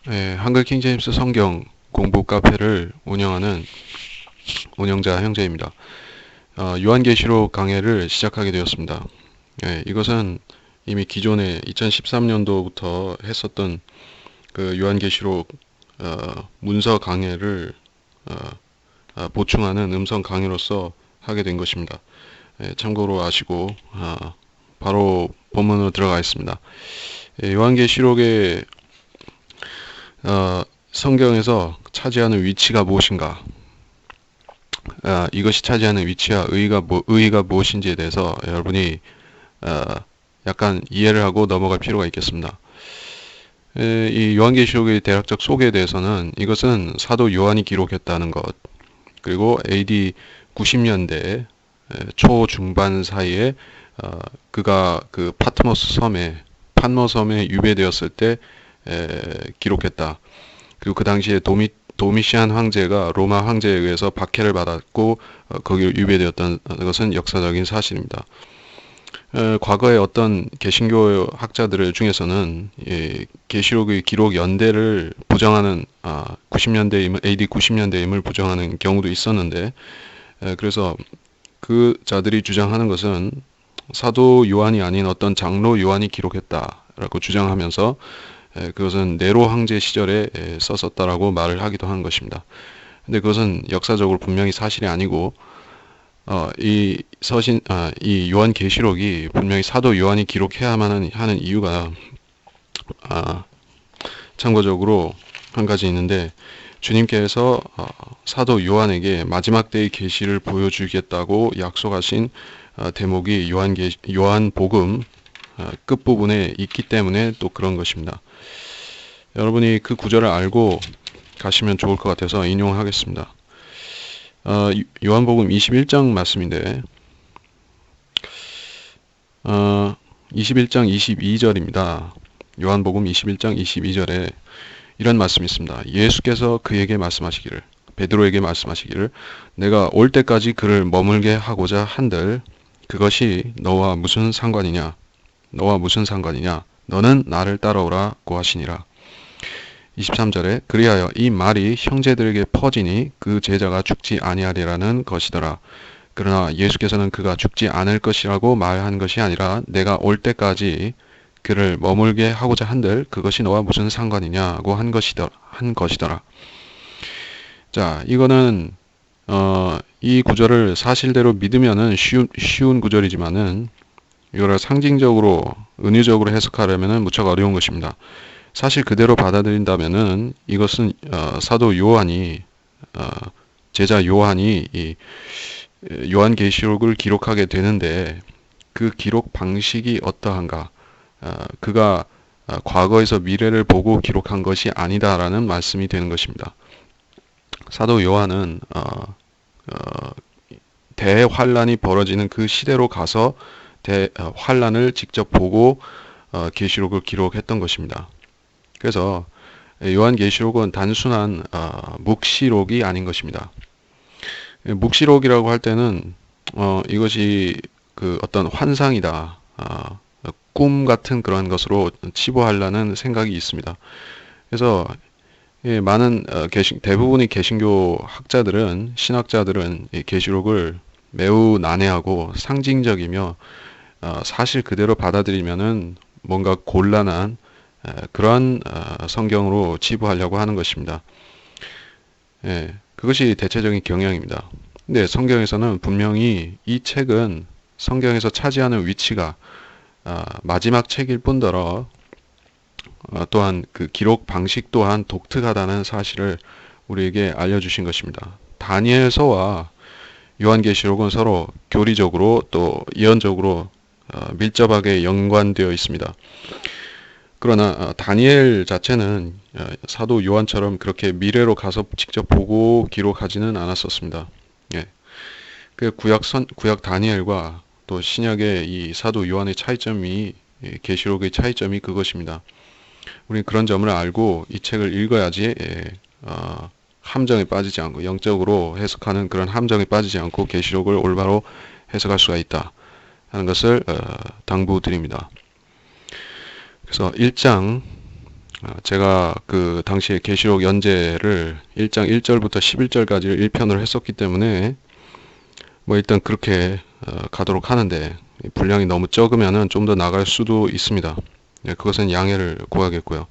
한글 킹제임스 성경 공부 카페를 운영하는 운영자 형제입니다. 요한계시록 강해를 시작하게 되었습니다. 이것은 이미 기존에 2013년도부터 했었던 그 요한계시록 문서 강해를 보충하는 음성 강의로서 하게 된 것입니다. 참고로 아시고 바로 본문으로 들어가겠습니다. 요한계시록의 성경에서 차지하는 위치가 무엇인가? 이것이 차지하는 위치와 의의가 무엇인지에 대해서 여러분이 약간 이해를 하고 넘어갈 필요가 있겠습니다. 이 요한계시록의 대략적 소개에 대해서는 이것은 사도 요한이 기록했다는 것, 그리고 AD 90년대 초중반 사이에 그가 그 판모 섬에 유배되었을 때 기록했다. 그리고 그 당시에 도미시안 황제가 로마 황제에 의해서 박해를 받았고 거기에 유배되었던 것은 역사적인 사실입니다. 과거의 어떤 개신교 학자들 중에서는 계시록의 기록 연대를 부정하는 AD 90년대임을 부정하는 경우도 있었는데, 그래서 그 자들이 주장하는 것은 사도 요한이 아닌 어떤 장로 요한이 기록했다라고 주장하면서 그것은 네로 황제 시절에 썼었다라고 말을 하기도 하는 것입니다. 근데 그것은 역사적으로 분명히 사실이 아니고 이 요한계시록이 분명히 사도 요한이 기록해야만 하는 이유가 참고적으로 한 가지 있는데, 주님께서 사도 요한에게 마지막 때의 계시를 보여주겠다고 약속하신 대목이 요한복음 끝부분에 있기 때문에 또 그런 것입니다. 여러분이 그 구절을 알고 가시면 좋을 것 같아서 인용하겠습니다. 요한복음 21장 말씀인데 21장 22절입니다. 요한복음 21장 22절에 이런 말씀이 있습니다. 예수께서 그에게 말씀하시기를, 베드로에게 말씀하시기를, 내가 올 때까지 그를 머물게 하고자 한들 그것이 너와 무슨 상관이냐? 너는 나를 따라오라고 하시니라. 23절에 그리하여 이 말이 형제들에게 퍼지니 그 제자가 죽지 아니하리라는 것이더라. 그러나 예수께서는 그가 죽지 않을 것이라고 말한 것이 아니라 내가 올 때까지 그를 머물게 하고자 한들 그것이 너와 무슨 상관이냐고 한 것이더라. 자, 이거는 이 구절을 사실대로 믿으면은 쉬운 구절이지만은 이거를 상징적으로 은유적으로 해석하려면은 무척 어려운 것입니다. 사실 그대로 받아들인다면은 이것은 사도 요한이 제자 요한이 이 요한계시록을 기록하게 되는데 그 기록 방식이 어떠한가? 그가 과거에서 미래를 보고 기록한 것이 아니다라는 말씀이 되는 것입니다. 사도 요한은 대환란이 벌어지는 그 시대로 가서 대환란을 직접 보고 계시록을 기록했던 것입니다. 그래서 요한계시록은 단순한 묵시록이 아닌 것입니다. 묵시록이라고 할 때는 이것이 그 어떤 환상이다, 꿈 같은 그런 것으로 치부하려는 생각이 있습니다. 그래서 많은 대부분의 개신교 학자들은, 신학자들은 이 계시록을 매우 난해하고 상징적이며 사실 그대로 받아들이면은 뭔가 곤란한 그러한 성경으로 치부하려고 하는 것입니다. 그것이 대체적인 경향입니다. 근데 성경에서는 분명히 이 책은 성경에서 차지하는 위치가 마지막 책일 뿐더러 또한 그 기록 방식 또한 독특하다는 사실을 우리에게 알려주신 것입니다. 다니엘서와 요한계시록은 서로 교리적으로 또 예언적으로 밀접하게 연관되어 있습니다. 그러나 다니엘 자체는 사도 요한처럼 그렇게 미래로 가서 직접 보고 기록하지는 않았었습니다. 그 구약 다니엘과 또 신약의 이 사도 요한의 차이점이, 계시록의 차이점이 그것입니다. 우리는 그런 점을 알고 이 책을 읽어야지 함정에 빠지지 않고, 영적으로 해석하는 그런 함정에 빠지지 않고 계시록을 올바로 해석할 수가 있다 하는 것을 당부드립니다. 그래서 1장 제가 그 당시에 계시록 연재를 1장 1절부터 11절까지를 1편으로 했었기 때문에 뭐 일단 그렇게 가도록 하는데, 분량이 너무 적으면은 좀 더 나갈 수도 있습니다. 그것은 양해를 구하겠고요.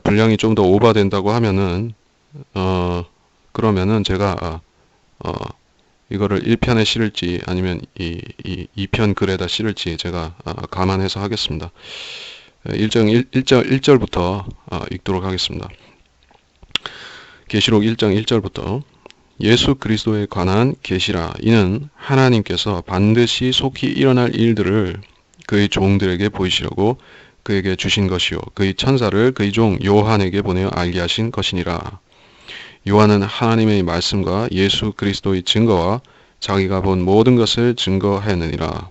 분량이 좀 더 오버된다고 하면은 그러면은 제가 이거를 1편에 실을지 아니면 이 2편 글에다 실을지 제가 감안해서 하겠습니다. 1절부터 읽도록 하겠습니다. 계시록 1장 1절부터 예수 그리스도에 관한 계시라. 이는 하나님께서 반드시 속히 일어날 일들을 그의 종들에게 보이시려고 그에게 주신 것이요 그의 천사를 그의 종 요한에게 보내어 알게 하신 것이니라. 요한은 하나님의 말씀과 예수 그리스도의 증거와 자기가 본 모든 것을 증거하느니라.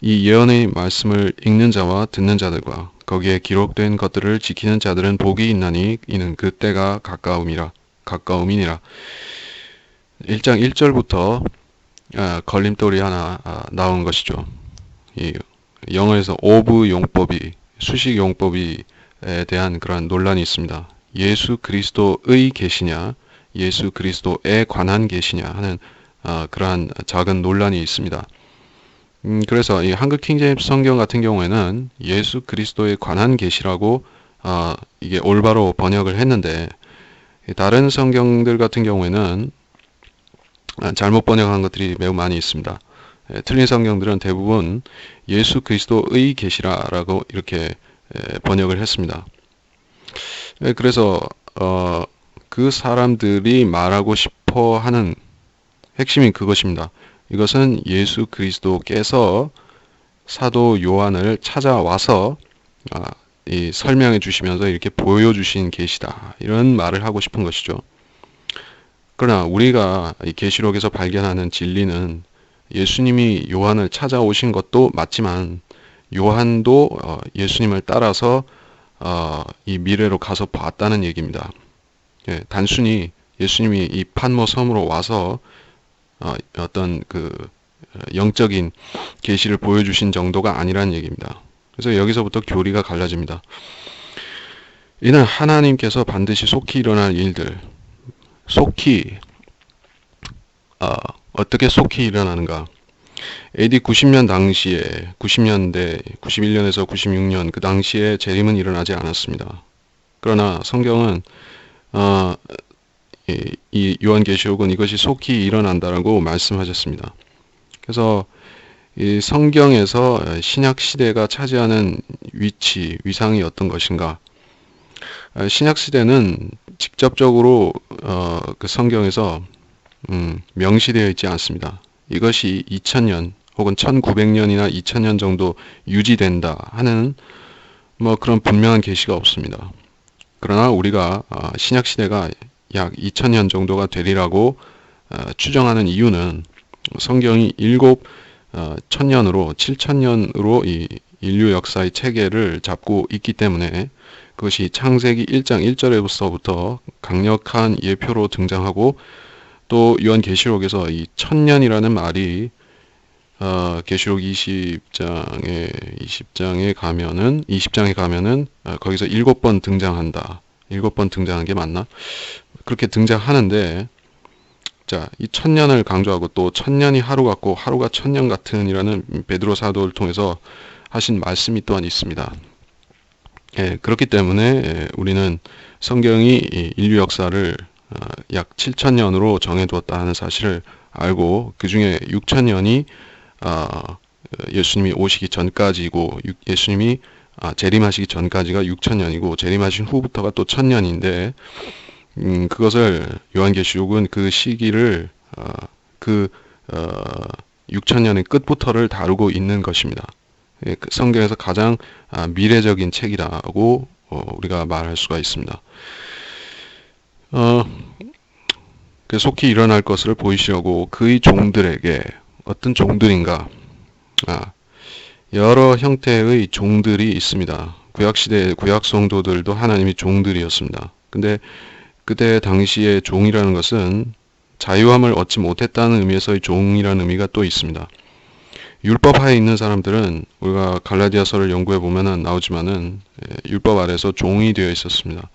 이 예언의 말씀을 읽는 자와 듣는 자들과 거기에 기록된 것들을 지키는 자들은 복이 있나니 이는 그 때가 가까움이니라. 1장 1절부터 걸림돌이 하나 나온 것이죠. 이 영어에서 오브 용법이, 수식 용법에 대한 그러한 논란이 있습니다. 예수 그리스도의 계시냐, 예수 그리스도에 관한 계시냐 하는 그러한 작은 논란이 있습니다. 그래서 이 한국 킹제임스 성경 같은 경우에는 예수 그리스도에 관한 계시라고 이게 올바로 번역을 했는데, 다른 성경들 같은 경우에는 잘못 번역한 것들이 매우 많이 있습니다. 틀린 성경들은 대부분 예수 그리스도의 계시라라고 이렇게 번역을 했습니다. 그래서 그 사람들이 말하고 싶어 하는 핵심이 그것입니다. 이것은 예수 그리스도께서 사도 요한을 찾아와서 이 설명해 주시면서 이렇게 보여주신 계시다, 이런 말을 하고 싶은 것이죠. 그러나 우리가 이 계시록에서 발견하는 진리는 예수님이 요한을 찾아오신 것도 맞지만 요한도 예수님을 따라서 이 미래로 가서 봤다는 얘기입니다. 단순히 예수님이 이 판모 섬으로 와서 어떤 그 영적인 계시를 보여주신 정도가 아니라는 얘기입니다. 그래서 여기서부터 교리가 갈라집니다. 이는 하나님께서 반드시 속히 일어날 일들, 속히 어떻게 속히 일어나는가? AD 90년 당시에 90년대 91년에서 96년 그 당시에 재림은 일어나지 않았습니다. 그러나 성경은 이 요한계시록은 이것이 속히 일어난다라고 말씀하셨습니다. 그래서 이 성경에서 신약 시대가 차지하는 위치, 위상이 어떤 것인가? 신약 시대는 직접적으로 그 성경에서 명시되어 있지 않습니다. 이것이 2000년 혹은 1900년이나 2000년 정도 유지된다 하는 뭐 그런 분명한 계시가 없습니다. 그러나 우리가 신약 시대가 약 2000년 정도가 되리라고 추정하는 이유는 성경이 1000년으로 7000년으로 이 인류 역사의 체계를 잡고 있기 때문에 그것이 창세기 1장 1절에서부터 강력한 예표로 등장하고, 또 요한계시록에서 이 1000년이라는 말이 계시록 20장에 가면은 거기서 7번 등장한다. 7번 등장한 게 맞나? 그렇게 등장하는데, 자, 이 1000년을 강조하고 또 1000년이 하루 같고 하루가 1000년 같은이라는 베드로 사도를 통해서 하신 말씀이 또한 있습니다. 그렇기 때문에 우리는 성경이 인류 역사를 약 7000년으로 정해두었다 하는 사실을 알고, 그 중에 6000년이 예수님이 오시기 전까지고, 예수님이 재림하시기 전까지가 6000년이고 재림하신 후부터가 또 1000년인데, 그것을 요한계시록은 그 시기를 6000년의 끝부터를 다루고 있는 것입니다. 성경에서 가장 미래적인 책이라고 우리가 말할 수가 있습니다. 속히 일어날 것을 보이시려고 그의 종들에게, 어떤 종들인가? 여러 형태의 종들이 있습니다. 구약시대 구약 성도들도 하나님이 종들이었습니다. 근데 그때 당시의 종이라는 것은 자유함을 얻지 못했다는 의미에서의 종이라는 의미가 또 있습니다. 율법 하에 있는 사람들은 우리가 갈라디아서를 연구해 보면은 나오지만은 율법 아래서 종이 되어 있었습니다.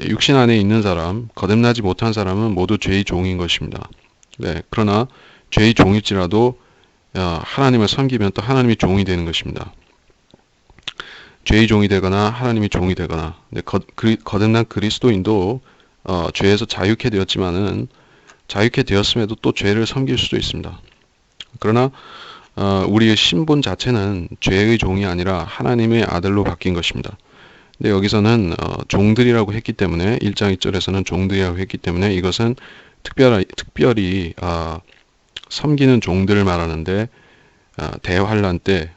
육신 안에 있는 사람, 거듭나지 못한 사람은 모두 죄의 종인 것입니다. 네, 그러나 죄의 종일지라도 하나님을 섬기면 또 하나님이 종이 되는 것입니다. 죄의 종이 되거나 하나님이 종이 되거나, 네, 거듭난 그리스도인도 죄에서 자유케 되었지만은 자유케 되었음에도 또 죄를 섬길 수도 있습니다. 그러나 우리의 신분 자체는 죄의 종이 아니라 하나님의 아들로 바뀐 것입니다. 근데 여기서는 종들이라고 했기 때문에 1장 2절에서는 종들이라고 했기 때문에 이것은 특별히 섬기는 종들을 말하는데 대환란 때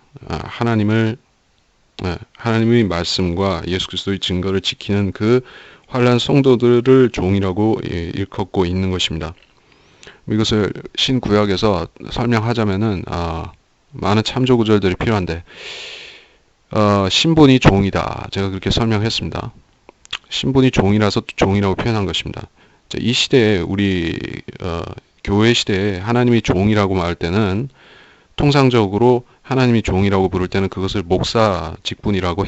하나님의 말씀과 예수 그리스도의 증거를 지키는 그 환란 성도들을 종이라고 일컫고 있는 것입니다. 이것을 신구약에서 설명하자면은 많은 참조 구절들이 필요한데 신분이 종이다. 제가 그렇게 설명했습니다. 신분이 종이라서 종이라고 표현한 것입니다. 이 시대에 우리 교회 시대에 하나님이 종이라고 말할 때는 통상적으로 하나님이 종이라고 부를 때는 그것을 목사 직분이라고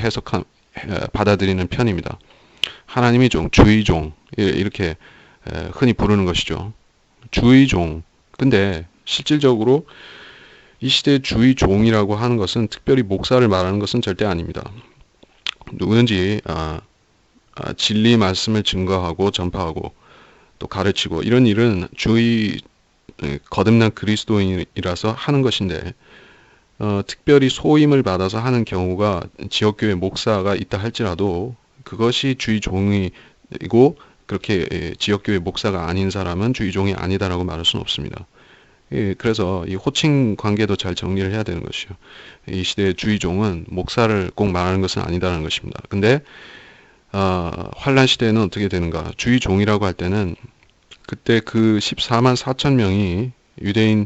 받아들이는 편입니다. 하나님이 종, 주의 종 이렇게 흔히 부르는 것이죠. 주의 종. 근데 실질적으로 이 시대의 주의 종이라고 하는 것은 특별히 목사를 말하는 것은 절대 아닙니다. 누구든지 진리 말씀을 증거하고 전파하고 또 가르치고 이런 일은 주의 거듭난 그리스도인이라서 하는 것인데 특별히 소임을 받아서 하는 경우가 지역교회 목사가 있다 할지라도 그것이 주의 종이고 그렇게 지역교회 목사가 아닌 사람은 주의 종이 아니다라고 말할 수는 없습니다. 그래서 이 호칭 관계도 잘 정리를 해야 되는 것이요. 이 시대의 주의 종은 목사를 꼭 말하는 것은 아니다라는 것입니다. 근데 환란 시대에는 어떻게 되는가? 주의 종이라고 할 때는 그때 그 14만 4천 명이 유대인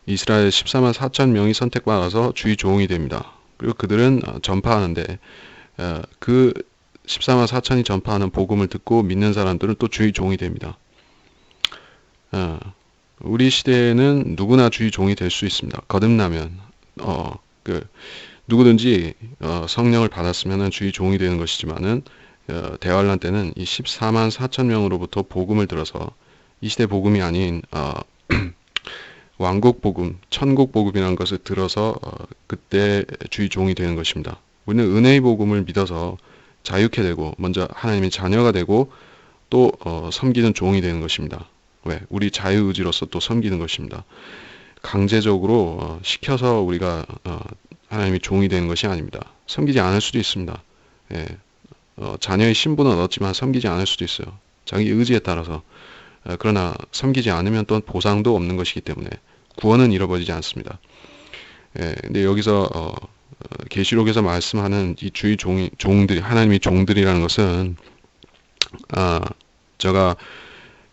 이스라엘 14만 4천 명이 선택받아서 주의 종이 됩니다. 그리고 그들은 전파하는데 그 14만 4천이 전파하는 복음을 듣고 믿는 사람들은 또 주의 종이 됩니다. 우리 시대에는 누구나 주의 종이 될 수 있습니다. 거듭나면 누구든지 성령을 받았으면 주의 종이 되는 것이지만은 대환란 때는 이 14만 4천 명으로부터 복음을 들어서 이 시대 복음이 아닌 왕국 복음, 천국 복음이라는 것을 들어서 그때 주의 종이 되는 것입니다. 우리는 은혜의 복음을 믿어서 자유케 되고 먼저 하나님의 자녀가 되고 또 섬기는 종이 되는 것입니다. 왜? 우리 자유의지로서 또 섬기는 것입니다. 강제적으로 시켜서 우리가 하나님의 종이 되는 것이 아닙니다. 섬기지 않을 수도 있습니다. 예. 자녀의 신분은 얻었지만 섬기지 않을 수도 있어요. 자기 의지에 따라서. 그러나 섬기지 않으면 또 보상도 없는 것이기 때문에 구원은 잃어버리지 않습니다. 예. 근데 여기서 계시록에서 말씀하는 이 주의 종들이 하나님의 종들이라는 것은 제가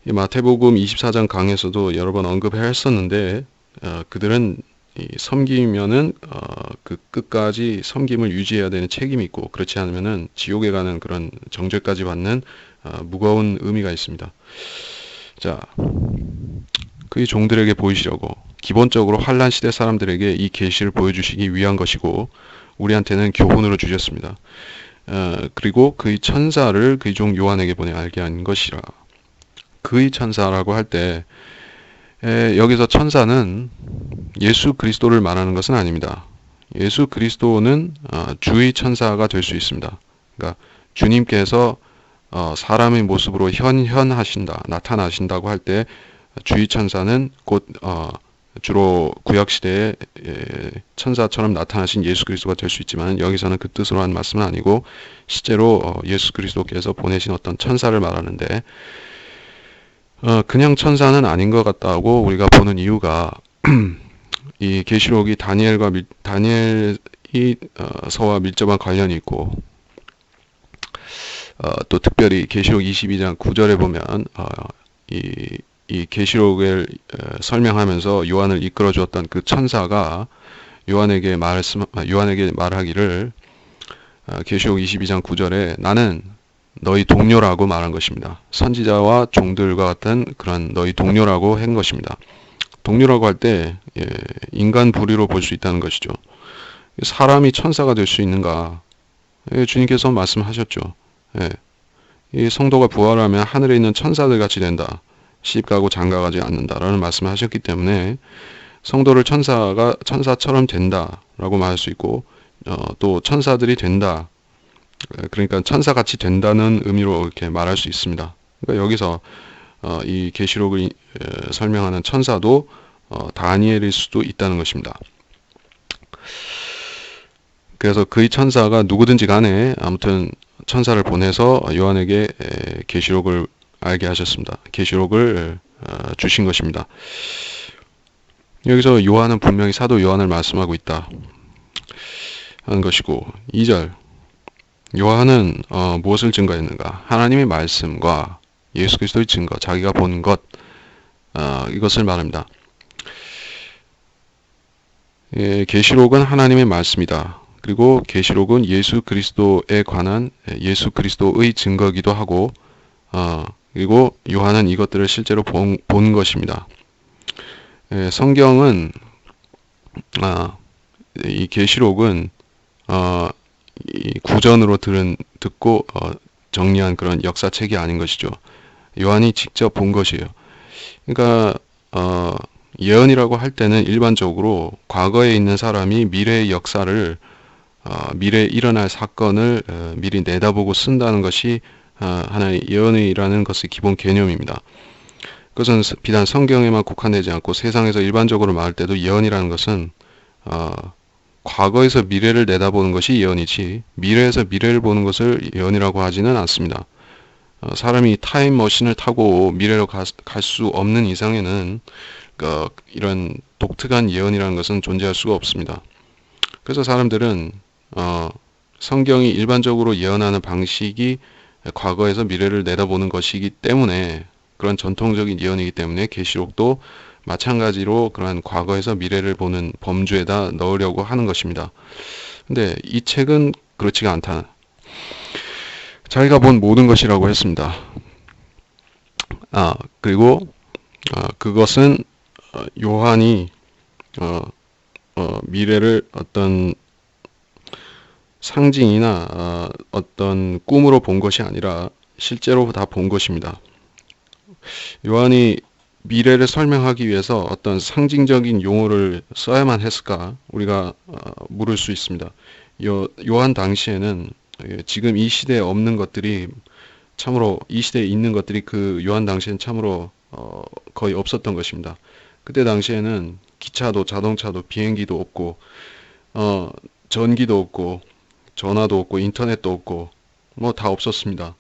이 마태복음 24장 강에서도 여러 번 언급했었는데 그들은 섬기면은 그 끝까지 섬김을 유지해야 되는 책임이 있고 그렇지 않으면은 지옥에 가는 그런 정죄까지 받는 무거운 의미가 있습니다. 자, 그의 종들에게 보이시려고 기본적으로 환란 시대 사람들에게 이 계시를 보여주시기 위한 것이고 우리한테는 교훈으로 주셨습니다. 그리고 그의 천사를 그의 종 요한에게 보내 알게 한 것이라. 그의 천사라고 할 때 여기서 천사는 예수 그리스도를 말하는 것은 아닙니다. 예수 그리스도는 주의 천사가 될 수 있습니다. 그러니까 주님께서 사람의 모습으로 현현하신다, 나타나신다고 할 때 주의 천사는 곧 주로 구약시대에 천사처럼 나타나신 예수 그리스도가 될 수 있지만 여기서는 그 뜻으로 한 말씀은 아니고 실제로 예수 그리스도께서 보내신 어떤 천사를 말하는데 그냥 천사는 아닌 것 같다고 우리가 보는 이유가 이 계시록이 다니엘이 서와 밀접한 관련이 있고 또 특별히 계시록 22장 9절에 보면 이 계시록을 설명하면서 요한을 이끌어 주었던 그 천사가 요한에게 말하기를 계시록 22장 9절에 나는 너희 동료라고 말한 것입니다. 선지자와 종들과 같은 그런 너희 동료라고 한 것입니다. 동료라고 할 때 인간 부리로 볼 수 있다는 것이죠. 사람이 천사가 될 수 있는가? 주님께서 말씀하셨죠. 예, 이 성도가 부활하면 하늘에 있는 천사들 같이 된다. 시집가고 장가가지 않는다라는 말씀을 하셨기 때문에 성도를 천사처럼 된다라고 말할 수 있고 또 천사들이 된다. 그러니까 천사같이 된다는 의미로 이렇게 말할 수 있습니다. 그러니까 여기서 이 계시록을 설명하는 천사도 다니엘일 수도 있다는 것입니다. 그래서 그의 천사가 누구든지 간에 아무튼 천사를 보내서 요한에게 계시록을 알게 하셨습니다. 계시록을 주신 것입니다. 여기서 요한은 분명히 사도 요한을 말씀하고 있다 하는 것이고 2절 요한은 무엇을 증거했는가? 하나님의 말씀과 예수 그리스도의 증거, 자기가 본 것 이것을 말합니다. 계시록은 하나님의 말씀이다. 그리고 계시록은 예수 그리스도에 관한 예수 그리스도의 증거이기도 하고 그리고 요한은 이것들을 실제로 본 것입니다. 성경은 이 계시록은 이 구전으로 듣고 정리한 그런 역사책이 아닌 것이죠. 요한이 직접 본 것이에요. 그러니까 예언이라고 할 때는 일반적으로 과거에 있는 사람이 미래의 역사를 미래에 일어날 사건을 미리 내다보고 쓴다는 것이 하나의 예언이라는 것의 기본 개념입니다. 그것은 비단 성경에만 국한되지 않고 세상에서 일반적으로 말할 때도 예언이라는 것은 과거에서 미래를 내다보는 것이 예언이지 미래에서 미래를 보는 것을 예언이라고 하지는 않습니다. 사람이 타임머신을 타고 미래로 갈 수 없는 이상에는 이런 독특한 예언이라는 것은 존재할 수가 없습니다. 그래서 사람들은 성경이 일반적으로 예언하는 방식이 과거에서 미래를 내다보는 것이기 때문에 그런 전통적인 예언이기 때문에 계시록도 마찬가지로 그러한 과거에서 미래를 보는 범주에다 넣으려고 하는 것입니다. 근데 이 책은 그렇지가 않다. 자기가 본 모든 것이라고 했습니다. 그리고 그것은 요한이 미래를 어떤 상징이나 어떤 꿈으로 본 것이 아니라 실제로 다 본 것입니다. 요한이 미래를 설명하기 위해서 어떤 상징적인 용어를 써야만 했을까? 우리가 물을 수 있습니다. 요한 당시에는 지금 이 시대에 없는 것들이 참으로 이 시대에 있는 것들이 그 요한 당시에는 참으로 거의 없었던 것입니다. 그때 당시에는 기차도 자동차도 비행기도 없고 전기도 없고 전화도 없고 인터넷도 없고 뭐 다 없었습니다.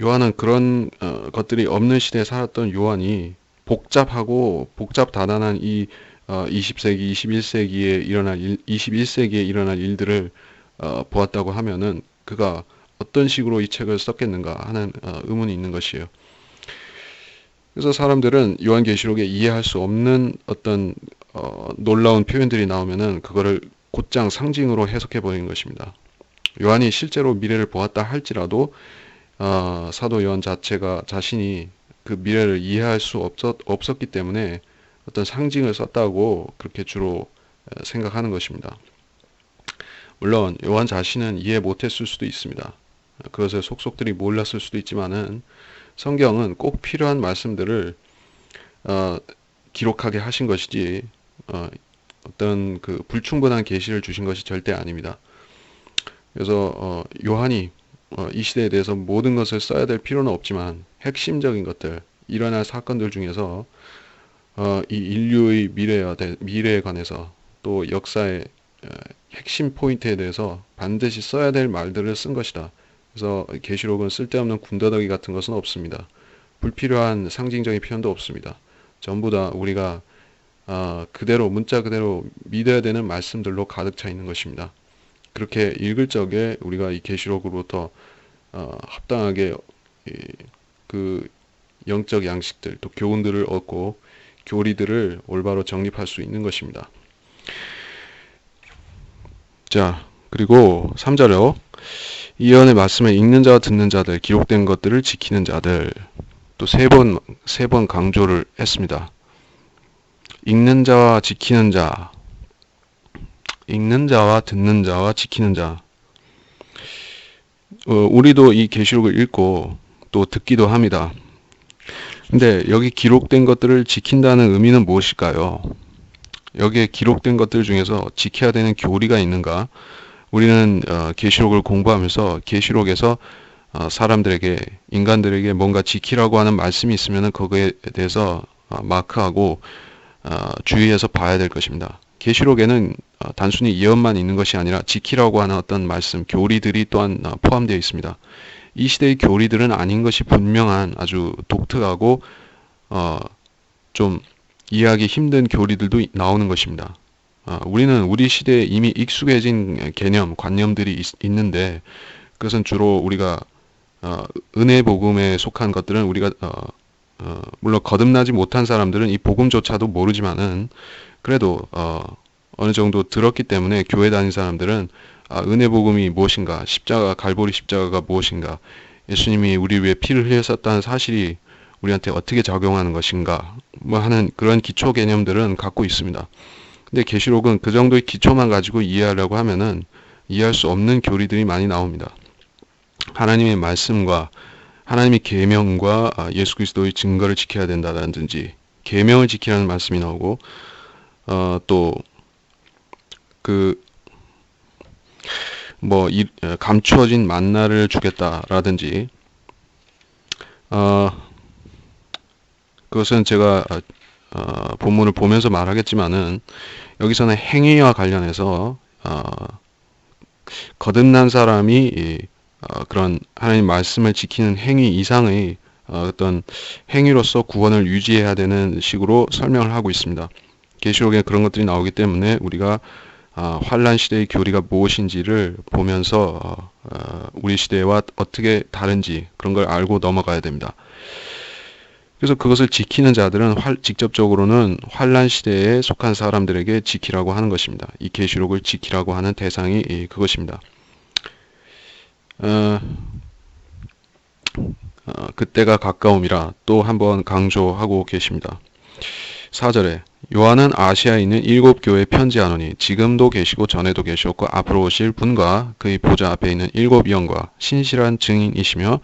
요한은 그런 것들이 없는 시대에 살았던 요한이 복잡다단한 이 20세기, 21세기에 일어날 일들을 보았다고 하면은 그가 어떤 식으로 이 책을 썼겠는가 하는 의문이 있는 것이에요. 그래서 사람들은 요한계시록에 이해할 수 없는 어떤 놀라운 표현들이 나오면은 그거를 곧장 상징으로 해석해 버리는 것입니다. 요한이 실제로 미래를 보았다 할지라도 사도 요한 자신이 그 미래를 이해할 수 없었기 때문에 어떤 상징을 썼다고 그렇게 주로 생각하는 것입니다. 물론 요한 자신은 이해 못했을 수도 있습니다. 그것을 속속들이 몰랐을 수도 있지만은 성경은 꼭 필요한 말씀들을 기록하게 하신 것이지 어떤 그 불충분한 계시를 주신 것이 절대 아닙니다. 그래서 요한이 이 시대에 대해서 모든 것을 써야 될 필요는 없지만 핵심적인 것들, 일어날 사건들 중에서 이 인류의 미래에 관해서 또 역사의 핵심 포인트에 대해서 반드시 써야 될 말들을 쓴 것이다. 그래서 계시록은 쓸데없는 군더더기 같은 것은 없습니다. 불필요한 상징적인 표현도 없습니다. 전부 다 우리가 문자 그대로 믿어야 되는 말씀들로 가득 차 있는 것입니다. 그렇게 읽을 적에 우리가 이 계시록으로부터 합당하게 그 영적 양식들 또 교훈들을 얻고 교리들을 올바로 정립할 수 있는 것입니다. 자, 그리고 3절로 이 예언의 말씀을 읽는 자와 듣는 자들, 기록된 것들을 지키는 자들 또 세 번 강조를 했습니다. 읽는 자와 지키는 자, 읽는 자와 듣는 자와 지키는 자. 우리도 이 계시록을 읽고 또 듣기도 합니다. 근데 여기 기록된 것들을 지킨다는 의미는 무엇일까요? 여기에 기록된 것들 중에서 지켜야 되는 교리가 있는가? 우리는 계시록을 공부하면서 계시록에서 사람들에게, 인간들에게 뭔가 지키라고 하는 말씀이 있으면 거기에 대해서 마크하고 주의해서 봐야 될 것입니다. 계시록에는 단순히 예언만 있는 것이 아니라 지키라고 하는 어떤 말씀, 교리들이 또한 포함되어 있습니다. 이 시대의 교리들은 아닌 것이 분명한 아주 독특하고 좀 이해하기 힘든 교리들도 나오는 것입니다. 우리는 우리 시대에 이미 익숙해진 개념, 관념들이 있는데 그것은 주로 우리가 은혜 복음에 속한 것들은 우리가 물론 거듭나지 못한 사람들은 이 복음조차도 모르지만은 그래도 어느 정도 들었기 때문에 교회 다닌 사람들은 은혜 복음이 무엇인가, 십자가, 갈보리 십자가가 무엇인가, 예수님이 우리 위해 피를 흘렸었다는 사실이 우리한테 어떻게 작용하는 것인가 뭐 하는 그런 기초 개념들은 갖고 있습니다. 근데 계시록은 그 정도의 기초만 가지고 이해하려고 하면은 이해할 수 없는 교리들이 많이 나옵니다. 하나님의 말씀과 하나님의 계명과 예수 그리스도의 증거를 지켜야 된다든지 계명을 지키라는 말씀이 나오고 또 그 뭐 감추어진 만나를 주겠다라든지 그것은 제가 본문을 보면서 말하겠지만은 여기서는 행위와 관련해서 거듭난 사람이 그런 하나님 말씀을 지키는 행위 이상의 어떤 행위로서 구원을 유지해야 되는 식으로 설명을 하고 있습니다. 계시록에 그런 것들이 나오기 때문에 우리가 환란 시대의 교리가 무엇인지를 보면서 우리 시대와 어떻게 다른지 그런 걸 알고 넘어가야 됩니다. 그래서 그것을 지키는 자들은 직접적으로는 환란 시대에 속한 사람들에게 지키라고 하는 것입니다. 이 계시록을 지키라고 하는 대상이 그것입니다. 그때가 가까움이라 또 한번 강조하고 계십니다. 4절에 요한은 아시아에 있는 7교회에 편지하노니 지금도 계시고 전에도 계셨고 앞으로 오실 분과 그의 보좌 앞에 있는 7 영과 신실한 증인이시며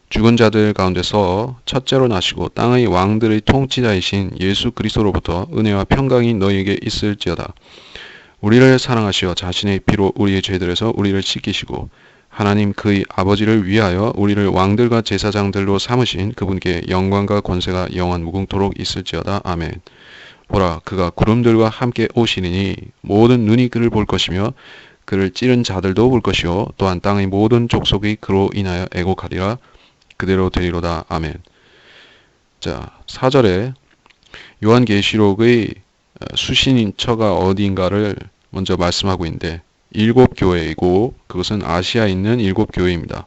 죽은 자들 가운데서 첫째로 나시고 땅의 왕들의 통치자이신 예수 그리스도로부터 은혜와 평강이 너희에게 있을지어다. 우리를 사랑하시어 자신의 피로 우리의 죄들에서 우리를 씻기시고 하나님 그의 아버지를 위하여 우리를 왕들과 제사장들로 삼으신 그분께 영광과 권세가 영원 무궁토록 있을지어다. 아멘. 보라, 그가 구름들과 함께 오시리니 모든 눈이 그를 볼 것이며 그를 찌른 자들도 볼 것이요 또한 땅의 모든 족속이 그로 인하여 애곡하리라. 그대로 되리로다. 아멘. 자, 4절에 요한계시록의 수신인처가 어디인가를 먼저 말씀하고 있는데 7교회이고 그것은 아시아에 있는 7교회입니다.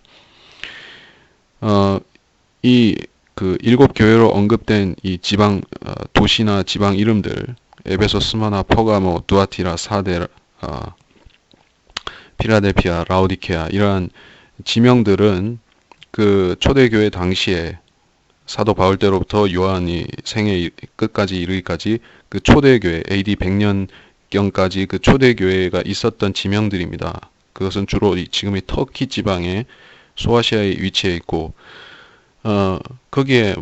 이 그 7교회로 언급된 이 지방 도시나 지방 이름들 에베소, 스마나, 퍼가모, 두아티라, 사데, 필라델피아, 라오디케아 이러한 지명들은 그 초대교회 당시에 사도 바울 때로부터 요한이 생애 끝까지 이르기까지 그 초대교회 AD 100년경까지 그 초대교회가 있었던 지명들입니다. 그것은 주로 지금의 터키 지방의 소아시아에 위치해 있고 거기에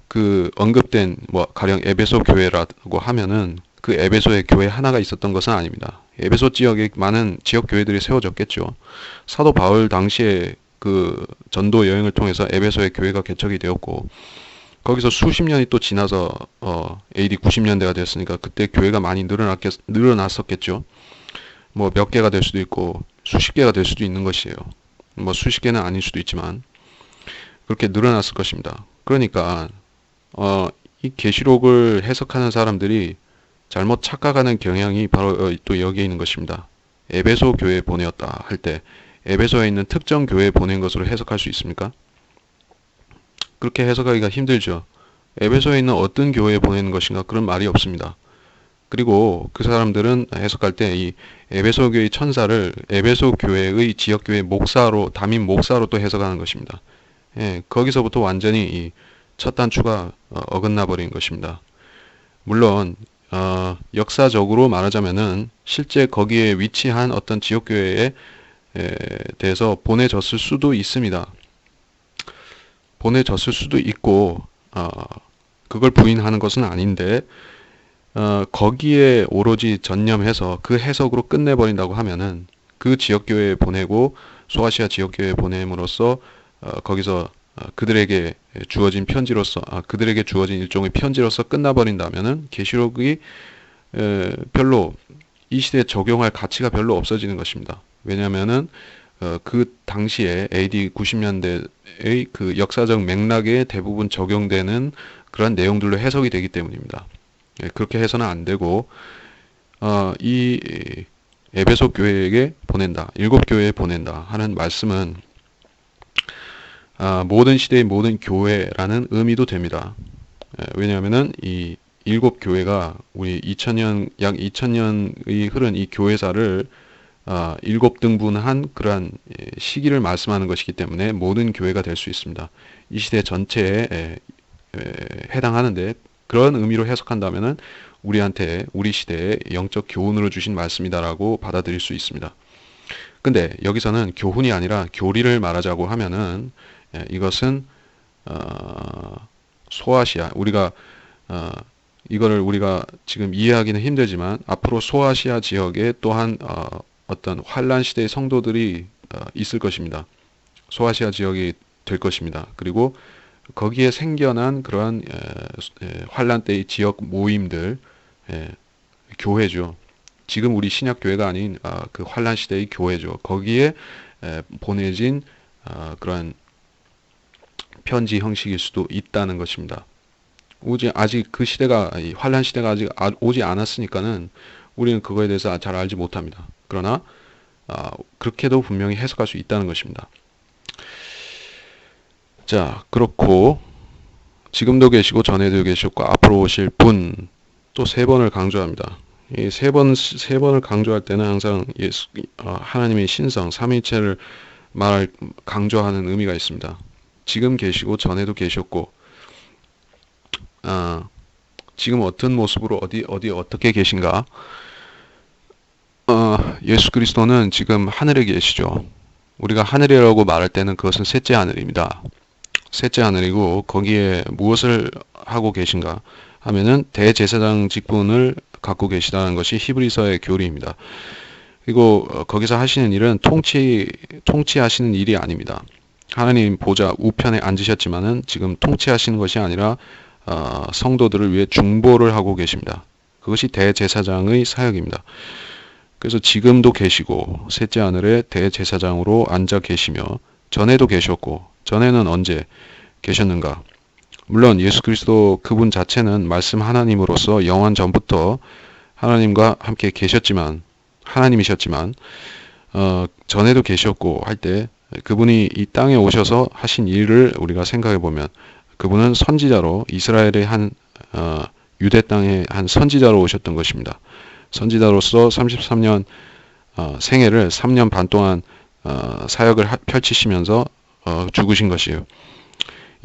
그 언급된 뭐 가령 에베소 교회라고 하면은 그 에베소의 교회 하나가 있었던 것은 아닙니다. 에베소 지역에 많은 지역 교회들이 세워졌겠죠. 사도 바울 당시에 그 전도 여행을 통해서 에베소의 교회가 개척이 되었고 거기서 수십 년이 또 지나서 AD 90년대가 되었으니까 그때 교회가 많이 늘어났었겠죠. 뭐 몇 개가 될 수도 있고 수십 개가 될 수도 있는 것이에요. 뭐 수십 개는 아닐 수도 있지만 그렇게 늘어났을 것입니다. 그러니까 이 계시록을 해석하는 사람들이 잘못 착각하는 경향이 바로 또 여기에 있는 것입니다. 에베소 교회에 보내었다 할 때 에베소에 있는 특정 교회에 보낸 것으로 해석할 수 있습니까? 그렇게 해석하기가 힘들죠. 에베소에 있는 어떤 교회에 보내는 것인가 그런 말이 없습니다. 그리고 그 사람들은 해석할 때 이 에베소 교회의 천사를 에베소 교회의 지역교회 목사로 담임 목사로 또 해석하는 것입니다. 예, 거기서부터 완전히 이 첫 단추가 어긋나 버린 것입니다. 물론 역사적으로 말하자면은 실제 거기에 위치한 어떤 지역교회에 대해서 보내졌을 수도 있습니다. 보내졌을 수도 있고, 그걸 부인하는 것은 아닌데, 거기에 오로지 전념해서 그 해석으로 끝내버린다고 하면은 그 지역교회에 보내고 소아시아 지역교회에 보냄으로써 거기서 그들에게 주어진 편지로서 그들에게 주어진 일종의 편지로서 끝나버린다면은 계시록이 별로 이 시대에 적용할 가치가 별로 없어지는 것입니다. 왜냐하면은 그 당시에 AD 90년대의 그 역사적 맥락에 대부분 적용되는 그런 내용들로 해석이 되기 때문입니다. 그렇게 해서는 안 되고 이 에베소 교회에게 보낸다, 일곱 교회에 보낸다 하는 말씀은 모든 시대의 모든 교회라는 의미도 됩니다. 왜냐하면은 이 일곱 교회가 우리 약 2000년의 흐른 이 교회사를 일곱 등분한 그러한 시기를 말씀하는 것이기 때문에 모든 교회가 될 수 있습니다. 이 시대 전체에 해당하는데 그런 의미로 해석한다면은 우리한테 우리 시대의 영적 교훈으로 주신 말씀이다라고 받아들일 수 있습니다. 근데 여기서는 교훈이 아니라 교리를 말하자고 하면은 이것은 소아시아 이거를 우리가 지금 이해하기는 힘들지만 앞으로 소아시아 지역에 또한 어떤 환란 시대의 성도들이 있을 것입니다. 소아시아 지역이 될 것입니다. 그리고 거기에 생겨난 그러한 환란 때의 지역 모임들 교회죠. 지금 우리 신약 교회가 아닌 그 환란 시대의 교회죠. 거기에 보내진 그러한 편지 형식일 수도 있다는 것입니다. 아직 그 시대가 환란 시대가 아직 오지 않았으니까는 우리는 그거에 대해서 잘 알지 못합니다. 그러나 그렇게도 분명히 해석할 수 있다는 것입니다. 자, 그렇고 지금도 계시고 전에도 계셨고 앞으로 오실 분 또 세 번을 강조합니다. 이 세 번을 강조할 때는 항상 하나님의 신성, 삼위일체를 강조하는 의미가 있습니다. 지금 계시고 전에도 계셨고 지금 어떤 모습으로 어떻게 계신가? 예수 그리스도는 지금 하늘에 계시죠. 우리가 하늘이라고 말할 때는 그것은 셋째 하늘입니다. 셋째 하늘이고 거기에 무엇을 하고 계신가 하면은 대제사장 직분을 갖고 계시다는 것이 히브리서의 교리입니다. 그리고 거기서 하시는 일은 통치하시는 일이 아닙니다. 하나님 보좌 우편에 앉으셨지만은 지금 통치하시는 것이 아니라 성도들을 위해 중보를 하고 계십니다. 그것이 대제사장의 사역입니다. 그래서 지금도 계시고 셋째 하늘에 대제사장으로 앉아 계시며 전에도 계셨고 전에는 언제 계셨는가? 물론 예수 그리스도 그분 자체는 말씀 하나님으로서 영원 전부터 하나님과 함께 하나님이셨지만 전에도 계셨고 할 때 그분이 이 땅에 오셔서 하신 일을 우리가 생각해 보면 그분은 선지자로 이스라엘의 유대 땅의 한 선지자로 오셨던 것입니다. 선지자로서 33년 생애를 3년 반 동안 사역을 펼치시면서 죽으신 것이에요.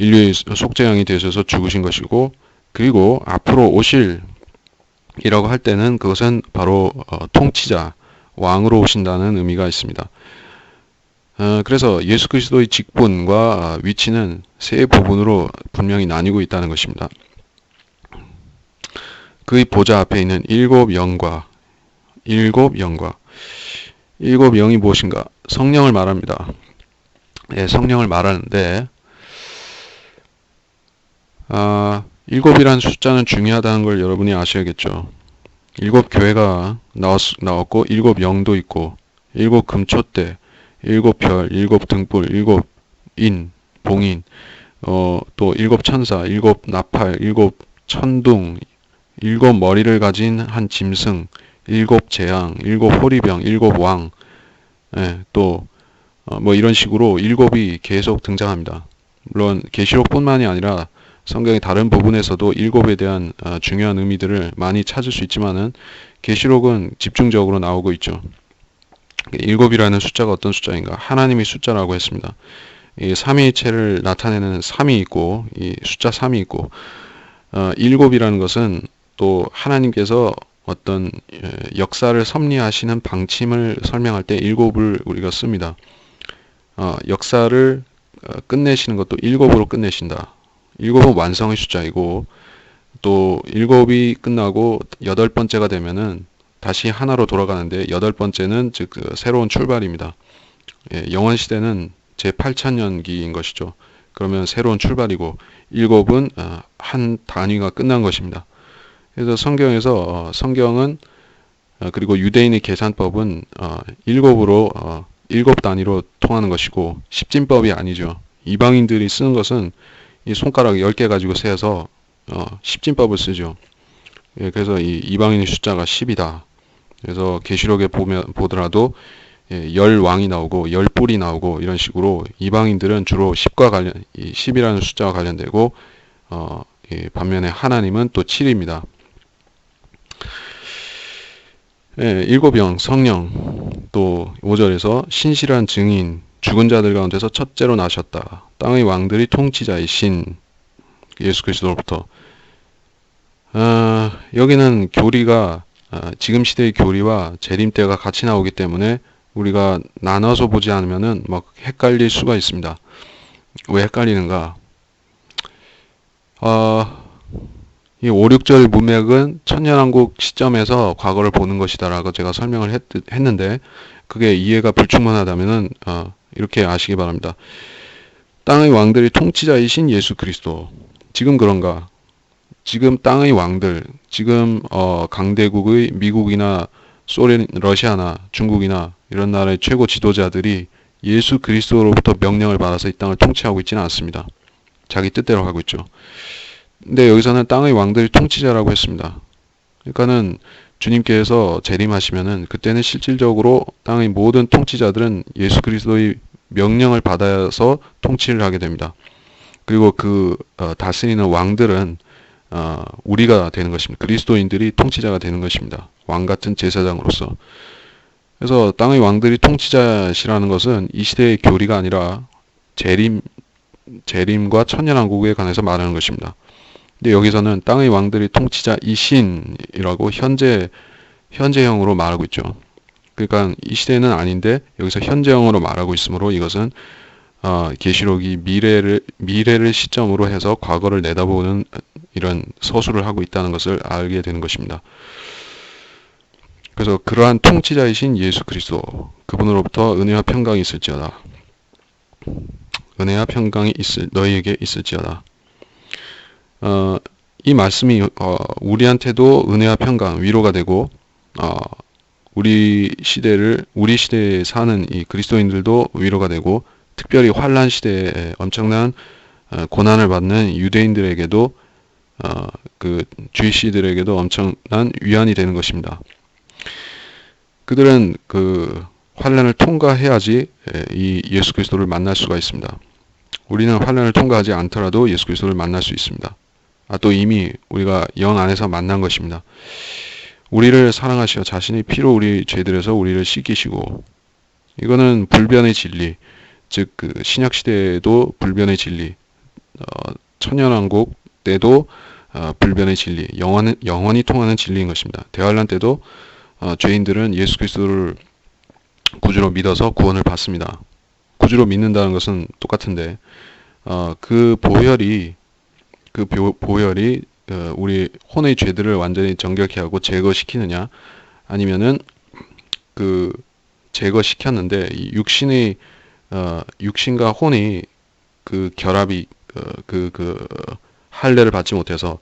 인류의 속죄양이 되셔서 죽으신 것이고 그리고 앞으로 오실이라고 할 때는 그것은 바로 통치자, 왕으로 오신다는 의미가 있습니다. 그래서 예수 그리스도의 직분과 위치는 세 부분으로 분명히 나뉘고 있다는 것입니다. 그의 보좌 앞에 있는 일곱 영이 무엇인가? 성령을 말합니다. 성령을 말하는데 일곱이라는 숫자는 중요하다는 걸 여러분이 아셔야겠죠. 일곱 교회가 나왔고 일곱 영도 있고 일곱 금촛대, 일곱 별, 일곱 등불, 일곱 봉인, 또 일곱 천사, 일곱 나팔, 일곱 천둥, 일곱 머리를 가진 한 짐승, 일곱 재앙, 일곱 호리병, 일곱 왕, 또 뭐 이런 식으로 일곱이 계속 등장합니다. 물론 계시록뿐만이 아니라 성경의 다른 부분에서도 일곱에 대한 중요한 의미들을 많이 찾을 수 있지만은 계시록은 집중적으로 나오고 있죠. 일곱이라는 숫자가 어떤 숫자인가? 하나님의 숫자라고 했습니다. 이 삼위일체를 나타내는 3이 있고 이 숫자 3이 있고 일곱이라는 것은 또 하나님께서 어떤 역사를 섭리하시는 방침을 설명할 때 일곱을 우리가 씁니다. 역사를 끝내시는 것도 일곱으로 끝내신다. 일곱은 완성의 숫자이고 또 일곱이 끝나고 여덟 번째가 되면은 다시 하나로 돌아가는데 여덟 번째는 즉 새로운 출발입니다. 영원 시대는 제 8천년기인 것이죠. 그러면 새로운 출발이고 일곱은 한 단위가 끝난 것입니다. 그래서 성경은 그리고 유대인의 계산법은 일곱으로 일곱 단위로 통하는 것이고 십진법이 아니죠. 이방인들이 쓰는 것은 이 손가락 10개 가지고 세서 십진법을 쓰죠. 그래서 이 이방인의 숫자가 10이다. 그래서 계시록에 보더라도 10왕이 나오고 10뿔이 나오고 이런 식으로 이방인들은 주로 10이라는 숫자와 관련되고 반면에 하나님은 또 7입니다. 일곱영 성령 또 5절에서 신실한 증인 죽은 자들 가운데서 첫째로 나셨다. 땅의 왕들이 통치자이신 예수 그리스도로부터 여기는 교리가 지금 시대의 교리와 재림 때가 같이 나오기 때문에 우리가 나눠서 보지 않으면은 막 헷갈릴 수가 있습니다. 왜 헷갈리는가? 이 5, 6절 문맥은 천년왕국 시점에서 과거를 보는 것이다라고 제가 설명을 했는데 그게 이해가 불충분하다면은 이렇게 아시기 바랍니다. 땅의 왕들이 통치자이신 예수 그리스도 지금 그런가? 지금 땅의 왕들, 지금 강대국의 미국이나 소련, 러시아나 중국이나 이런 나라의 최고 지도자들이 예수 그리스도로부터 명령을 받아서 이 땅을 통치하고 있지는 않습니다. 자기 뜻대로 하고 있죠. 근데 여기서는 땅의 왕들이 통치자라고 했습니다. 그러니까는 주님께서 재림하시면은 그때는 실질적으로 땅의 모든 통치자들은 예수 그리스도의 명령을 받아서 통치를 하게 됩니다. 그리고 그 다스리는 왕들은 우리가 되는 것입니다. 그리스도인들이 통치자가 되는 것입니다. 왕 같은 제사장으로서. 그래서 땅의 왕들이 통치자시라는 것은 이 시대의 교리가 아니라 재림과 천년왕국에 관해서 말하는 것입니다. 근데 여기서는 땅의 왕들이 통치자이신이라고 현재형으로 말하고 있죠. 그러니까 이 시대는 아닌데 여기서 현재형으로 말하고 있으므로 이것은 계시록이 미래를 시점으로 해서 과거를 내다보는 이런 서술을 하고 있다는 것을 알게 되는 것입니다. 그래서 그러한 통치자이신 예수 그리스도 그분으로부터 은혜와 평강이 있을지어다. 은혜와 평강이 너희에게 있을지어다. 이 말씀이 우리한테도 은혜와 평강, 위로가 되고 우리 시대에 사는 이 그리스도인들도 위로가 되고 특별히 환란 시대에 엄청난 고난을 받는 유대인들에게도 그 GC들에게도 엄청난 위안이 되는 것입니다. 그들은 그 환란을 통과해야지 이 예수 그리스도를 만날 수가 있습니다. 우리는 환란을 통과하지 않더라도 예수 그리스도를 만날 수 있습니다. 또 이미 우리가 영 안에서 만난 것입니다. 우리를 사랑하시어 자신의 피로 우리 죄들에서 우리를 씻기시고 이거는 불변의 진리, 즉 그 신약 시대에도 불변의 진리, 천년왕국 때도 불변의 진리, 영원히 통하는 진리인 것입니다. 대환란 때도 죄인들은 예수 그리스도를 구주로 믿어서 구원을 받습니다. 구주로 믿는다는 것은 똑같은데 그 보혈이 우리 혼의 죄들을 완전히 정결케 하고 제거시키느냐 아니면은 그 제거시켰는데 이 육신과 혼이 그 결합이 그 할례를 받지 못해서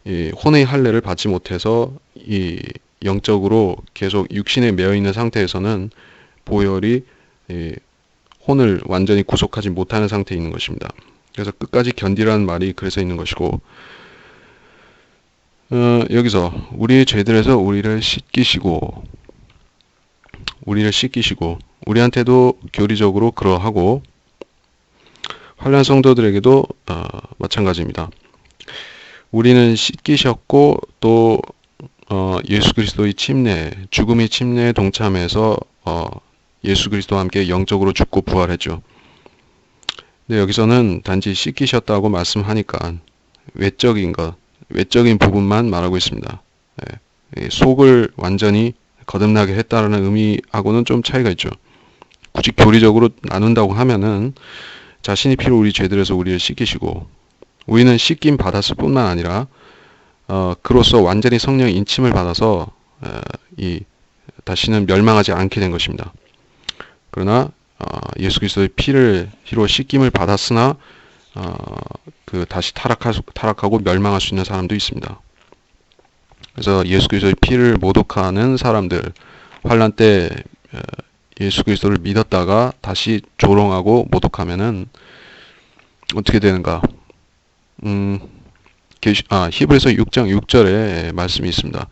이 혼의 할례를 받지 못해서 이 영적으로 계속 육신에 매여 있는 상태에서는 보혈이 이 혼을 완전히 구속하지 못하는 상태에 있는 것입니다. 그래서 끝까지 견디라는 말이 그래서 있는 것이고 여기서 우리의 죄들에서 우리를 씻기시고 우리한테도 교리적으로 그러하고 환난 성도들에게도 마찬가지입니다. 우리는 씻기셨고 또 예수 그리스도의 침례, 죽음의 침례에 동참해서 예수 그리스도와 함께 영적으로 죽고 부활했죠. 근데 여기서는 단지 씻기셨다고 말씀하니까 외적인 것, 외적인 부분만 말하고 있습니다. 예, 속을 완전히 거듭나게 했다라는 의미하고는 좀 차이가 있죠. 굳이 교리적으로 나눈다고 하면은 자신이 피로 우리 죄들에서 우리를 씻기시고 우리는 씻김 받았을 뿐만 아니라 그로써 완전히 성령의 인침을 받아서 다시는 멸망하지 않게 된 것입니다. 그러나 예수 그리스도의 피로 씻김을 받았으나 다시 타락하고 멸망할 수 있는 사람도 있습니다. 그래서 예수 그리스도의 피를 모독하는 사람들, 환난 때 예수 그리스도를 믿었다가 다시 조롱하고 모독하면은 어떻게 되는가? 히브리서 6장 6절에 말씀이 있습니다.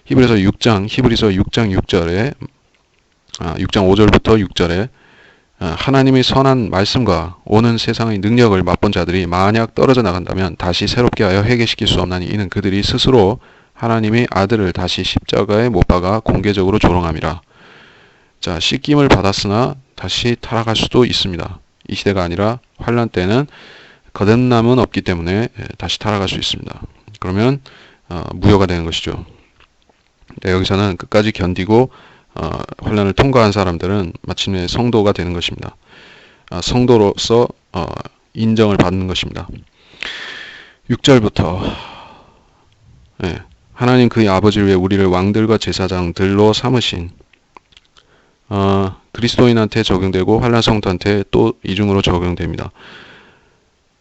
히브리서 6장 6절에 6장 5절부터 6절에 하나님의 선한 말씀과 오는 세상의 능력을 맛본 자들이 만약 떨어져 나간다면 다시 새롭게 하여 회개시킬 수 없나니 이는 그들이 스스로 하나님의 아들을 다시 십자가에 못 박아 공개적으로 조롱함이라. 자, 씻김을 받았으나 다시 타락할 수도 있습니다. 이 시대가 아니라 환난 때는 거듭남은 없기 때문에 다시 타락할 수 있습니다. 그러면 무효가 되는 것이죠. 네, 여기서는 끝까지 견디고 환난을 통과한 사람들은 마침내 성도가 되는 것입니다. 성도로서 인정을 받는 것입니다. 6절부터 네, 하나님 그의 아버지를 위해 우리를 왕들과 제사장들로 삼으신 그리스도인한테 적용되고 환난 성도한테 또 이중으로 적용됩니다.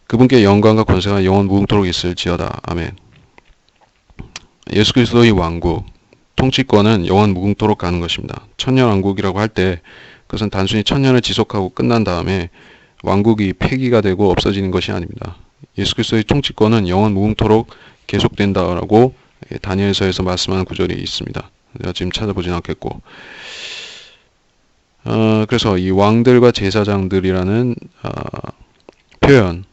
그분께 영광과 권세가 영원 무궁토록 있을지어다. 아멘. 예수 그리스도의 왕국, 통치권은 영원 무궁토록 가는 것입니다. 천년왕국이라고 할 때 그것은 단순히 천년을 지속하고 끝난 다음에 왕국이 폐기가 되고 없어지는 것이 아닙니다. 예수 그리스도의 통치권은 영원 무궁토록 계속된다라고 다니엘서에서 말씀하는 구절이 있습니다. 내가 지금 찾아보진 않겠고 그래서 이 왕들과 제사장들이라는 표현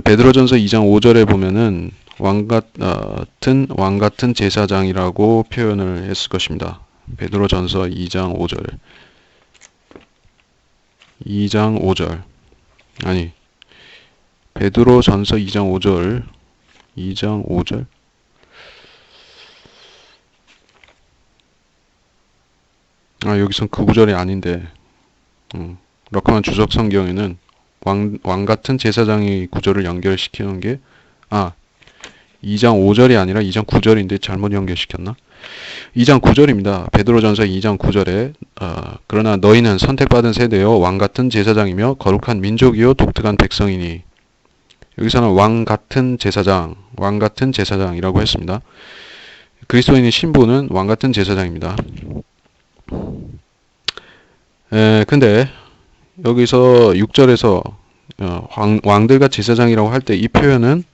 베드로전서 2장 5절에 보면은 왕 같은 제사장이라고 표현을 했을 것입니다. 베드로전서 2장 5절 아니 베드로전서 2장 5절 여기선 그 구절이 아닌데 러커만 주석 성경에는 왕 같은 제사장의 구절을 연결시키는 게 2장 5절이 아니라 2장 9절인데 잘못 연결시켰나? 2장 9절입니다. 베드로전서 2장 9절에 그러나 너희는 선택받은 세대여 왕 같은 제사장이며 거룩한 민족이요 독특한 백성이니 여기서는 왕 같은 제사장이라고 했습니다. 그리스도인의 신분은 왕 같은 제사장입니다. 근데 여기서 6절에서 왕들과 제사장이라고 할 때 이 표현은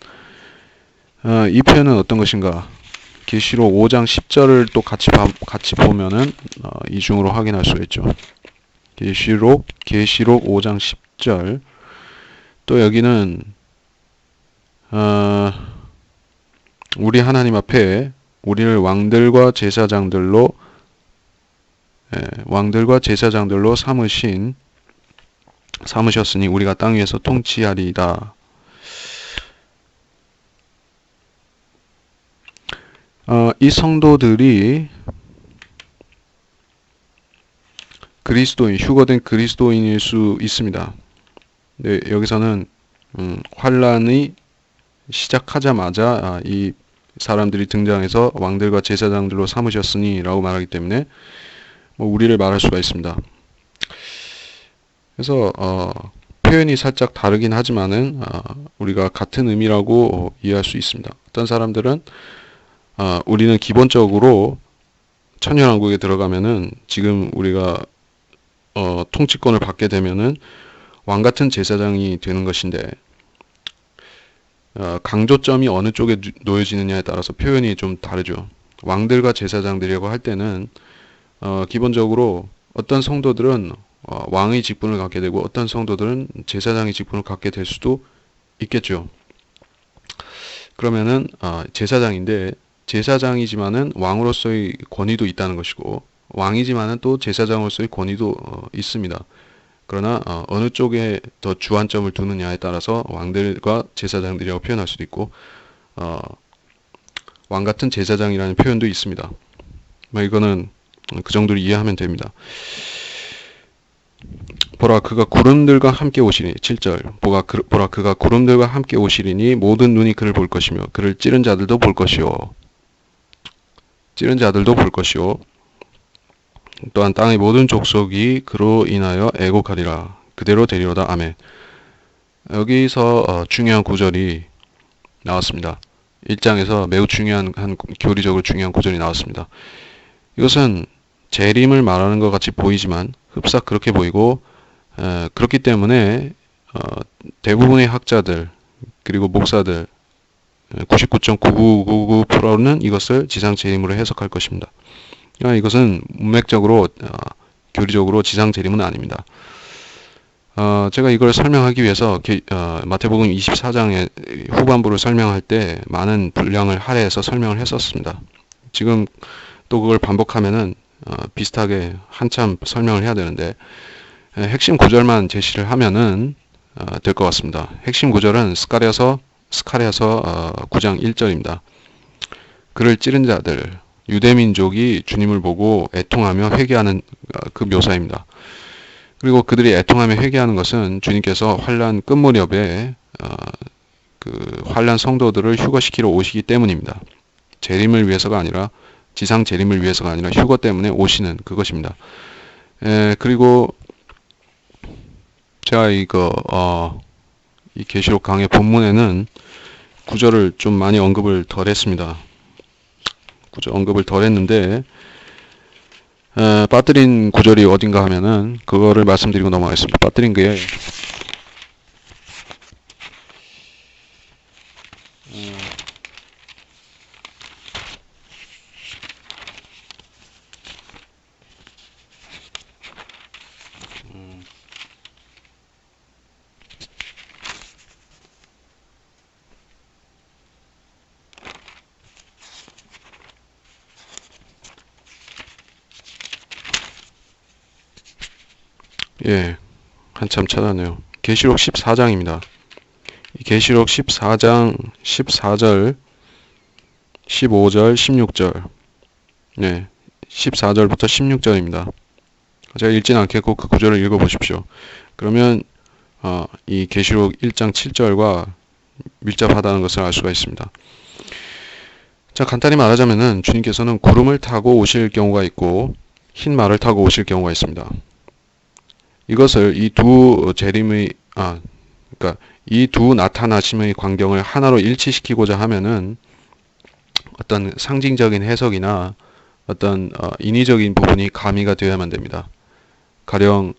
어떤 것인가? 계시록 5장 10절을 또 같이 보면은 이중으로 확인할 수 있죠. 계시록 5장 10절 또 여기는 우리 하나님 앞에 우리를 왕들과 제사장들로 삼으셨으니 우리가 땅 위에서 통치하리이다. 이 성도들이 휴거된 그리스도인일 수 있습니다. 네, 여기서는 환란이 시작하자마자 이 사람들이 등장해서 왕들과 제사장들로 삼으셨으니 라고 말하기 때문에 우리를 말할 수가 있습니다. 그래서 표현이 살짝 다르긴 하지만은 우리가 같은 의미라고 이해할 수 있습니다. 어떤 사람들은 우리는 기본적으로 천년왕국에 들어가면은 지금 우리가 통치권을 받게 되면은 왕 같은 제사장이 되는 것인데 강조점이 어느 쪽에 놓여지느냐에 따라서 표현이 좀 다르죠. 왕들과 제사장들이라고 할 때는 기본적으로 어떤 성도들은 왕의 직분을 갖게 되고 어떤 성도들은 제사장의 직분을 갖게 될 수도 있겠죠. 그러면은 제사장인데 제사장이지만은 왕으로서의 권위도 있다는 것이고 왕이지만은 또 제사장으로서의 권위도 있습니다. 그러나 어느 쪽에 더 주안점을 두느냐에 따라서 왕들과 제사장들이라고 표현할 수도 있고 왕 같은 제사장이라는 표현도 있습니다. 이거는 그 정도로 이해하면 됩니다. 보라 그가 구름들과 함께 오시리니 7절 보라 그가 구름들과 함께 오시리니 모든 눈이 그를 볼 것이며 그를 찌른 자들도 볼 것이요 또한 땅의 모든 족속이 그로 인하여 애곡하리라. 그대로 되리로다. 아멘. 여기서 중요한 구절이 나왔습니다. 1장에서 매우 중요한 교리적으로 중요한 구절이 나왔습니다. 이것은 재림을 말하는 것 같이 보이지만 흡사 그렇게 보이고 그렇기 때문에 대부분의 학자들 그리고 목사들 99.9999%는 이것을 지상 재림으로 해석할 것입니다. 이것은 문맥적으로 교리적으로 지상 재림은 아닙니다. 제가 이걸 설명하기 위해서 마태복음 24장의 후반부를 설명할 때 많은 분량을 할애해서 설명을 했었습니다. 지금 또 그걸 반복하면은 비슷하게 한참 설명을 해야 되는데 핵심 구절만 제시를 하면은 될 것 같습니다. 핵심 구절은 스가랴서 9장 1절입니다. 그를 찌른 자들 유대민족이 주님을 보고 애통하며 회개하는 그 묘사입니다. 그리고 그들이 애통하며 회개하는 것은 주님께서 환난 끝무렵에 그 환난 성도들을 휴거시키러 오시기 때문입니다. 재림을 위해서가 아니라 지상 재림을 위해서가 아니라 휴거 때문에 오시는 그것입니다. 그리고 제가 이 계시록 강의 본문에는 구절을 좀 많이 언급을 덜 했습니다. 언급을 덜 했는데 빠뜨린 구절이 어딘가 하면은 그거를 말씀드리고 넘어가겠습니다. 빠뜨린 게 한참 찾아내요. 계시록 14장입니다. 계시록 14장 14절 15절 16절 14절부터 16절입니다. 제가 읽진 않겠고 그 구절을 읽어보십시오. 그러면 이 계시록 1장 7절과 밀접하다는 것을 알 수가 있습니다. 자, 간단히 말하자면은 주님께서는 구름을 타고 오실 경우가 있고 흰 말을 타고 오실 경우가 있습니다. 이것을 이 두 재림의 그러니까 이 두 나타나심의 광경을 하나로 일치시키고자 하면은 어떤 상징적인 해석이나 어떤 인위적인 부분이 가미가 되어야만 됩니다. 가령